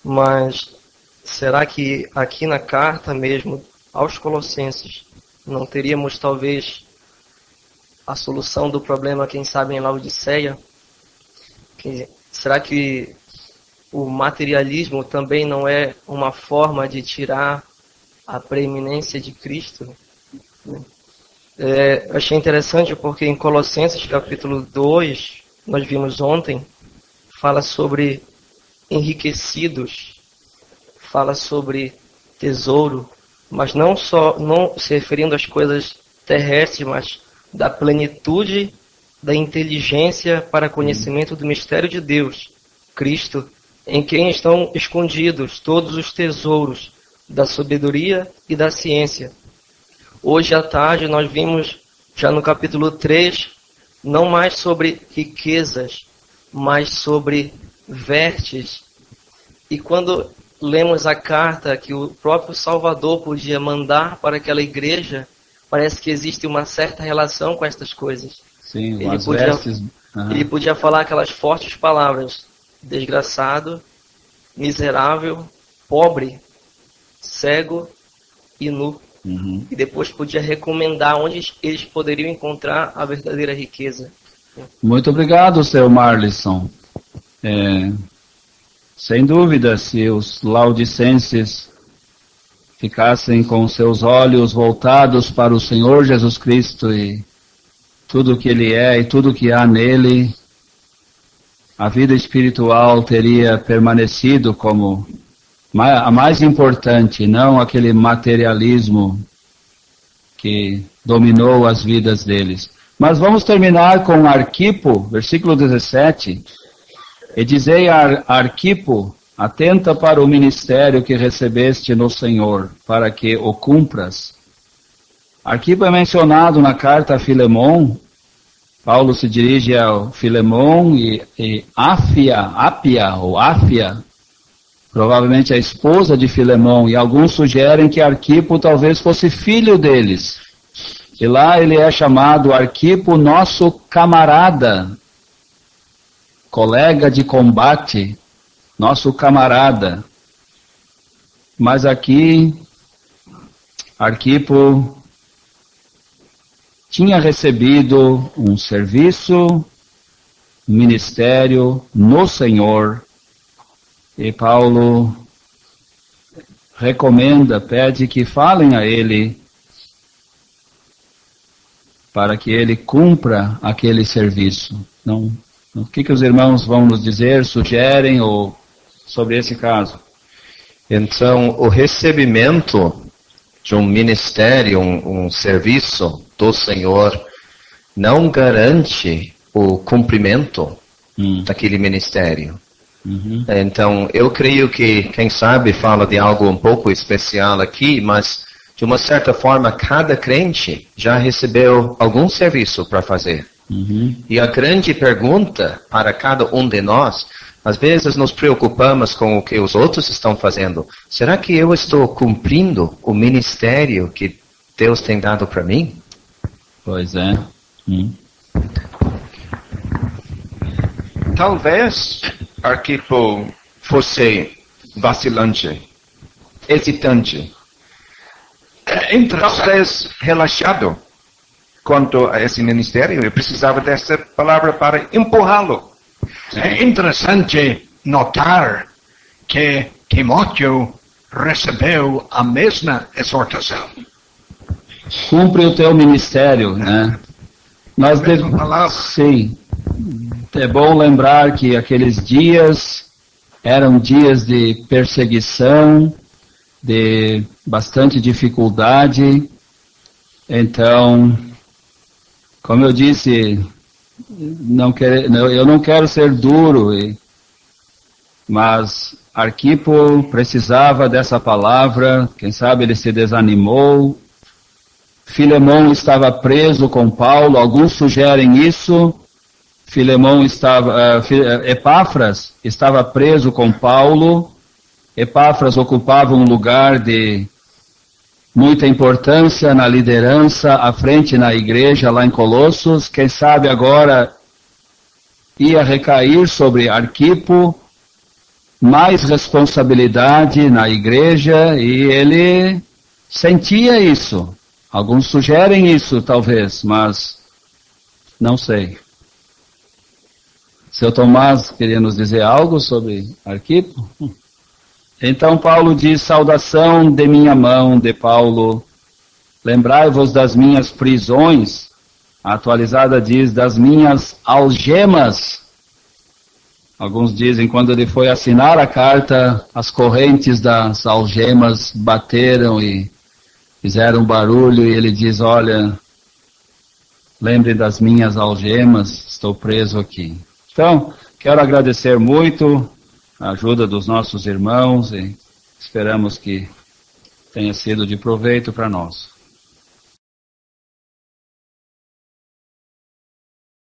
Mas será que aqui na carta mesmo aos Colossenses não teríamos talvez a solução do problema, quem sabe, em Laodiceia? Será que o materialismo também não é uma forma de tirar a preeminência de Cristo? Achei interessante porque em Colossenses capítulo 2, nós vimos ontem, fala sobre enriquecidos, fala sobre tesouro, mas não se referindo às coisas terrestres, mas da plenitude da inteligência para conhecimento do mistério de Deus, Cristo, em quem estão escondidos todos os tesouros da sabedoria e da ciência. Hoje à tarde nós vimos Já no capítulo 3, não mais sobre riquezas, mas sobre vestes. E quando lemos a carta que o próprio Salvador podia mandar para aquela igreja, parece que existe uma certa relação com estas coisas. Sim, ele podia falar aquelas fortes palavras: desgraçado, miserável, pobre, cego e nu. E depois podia recomendar onde eles poderiam encontrar a verdadeira riqueza. Muito obrigado, seu Marlisson. Sem dúvida, se os laudicenses ficassem com seus olhos voltados para o Senhor Jesus Cristo e tudo o que Ele é e tudo o que há nele, a vida espiritual teria permanecido como a mais importante, não aquele materialismo que dominou as vidas deles. Mas vamos terminar com Arquipo, versículo 17. E dizei a Arquipo: atenta para o ministério que recebeste no Senhor, para que o cumpras. Arquipo é mencionado na carta a Filemon. Paulo se dirige ao Filemon e Ápia, provavelmente a esposa de Filemon, e alguns sugerem que Arquipo talvez fosse filho deles. E lá ele é chamado Arquipo, nosso camarada, colega de combate, nosso camarada. Mas aqui, Arquipo tinha recebido um serviço, ministério no Senhor, e Paulo recomenda, pede que falem a ele para que ele cumpra aquele serviço. Não, o que os irmãos vão nos dizer, sugerem ou sobre esse caso? Então, o recebimento de um ministério, um serviço do Senhor, não garante o cumprimento daquele ministério. Então, eu creio que, quem sabe, fala de algo um pouco especial aqui, mas, de uma certa forma, cada crente já recebeu algum serviço para fazer. E a grande pergunta para cada um de nós, às vezes nos preocupamos com o que os outros estão fazendo. Será que eu estou cumprindo o ministério que Deus tem dado para mim? Pois é. Talvez Arquipo fosse vacilante, hesitante, talvez relaxado quanto a esse ministério. Eu precisava dessa palavra para empurrá-lo. É interessante notar que Timóteo recebeu a mesma exortação. Cumpre o teu ministério, né? Sim. É bom lembrar que aqueles dias eram dias de perseguição, de bastante dificuldade. Então, como eu disse, eu não quero ser duro, mas Arquipo precisava dessa palavra. Quem sabe ele se desanimou. Filemon estava preso com Paulo, alguns sugerem isso. Epáfras estava preso com Paulo. Epáfras ocupava um lugar de muita importância na liderança, à frente na igreja lá em Colossos. Quem sabe agora ia recair sobre Arquipo mais responsabilidade na igreja, e ele sentia isso. Alguns sugerem isso, talvez, mas não sei. Seu Tomás queria nos dizer algo sobre Arquipo? Então Paulo diz: saudação de minha mão, de Paulo. Lembrai-vos das minhas prisões. A atualizada diz: das minhas algemas. Alguns dizem, quando ele foi assinar a carta, as correntes das algemas bateram e fizeram barulho, e ele diz: olha, lembre das minhas algemas, estou preso aqui. Então, quero agradecer muito a ajuda dos nossos irmãos e esperamos que tenha sido de proveito para nós.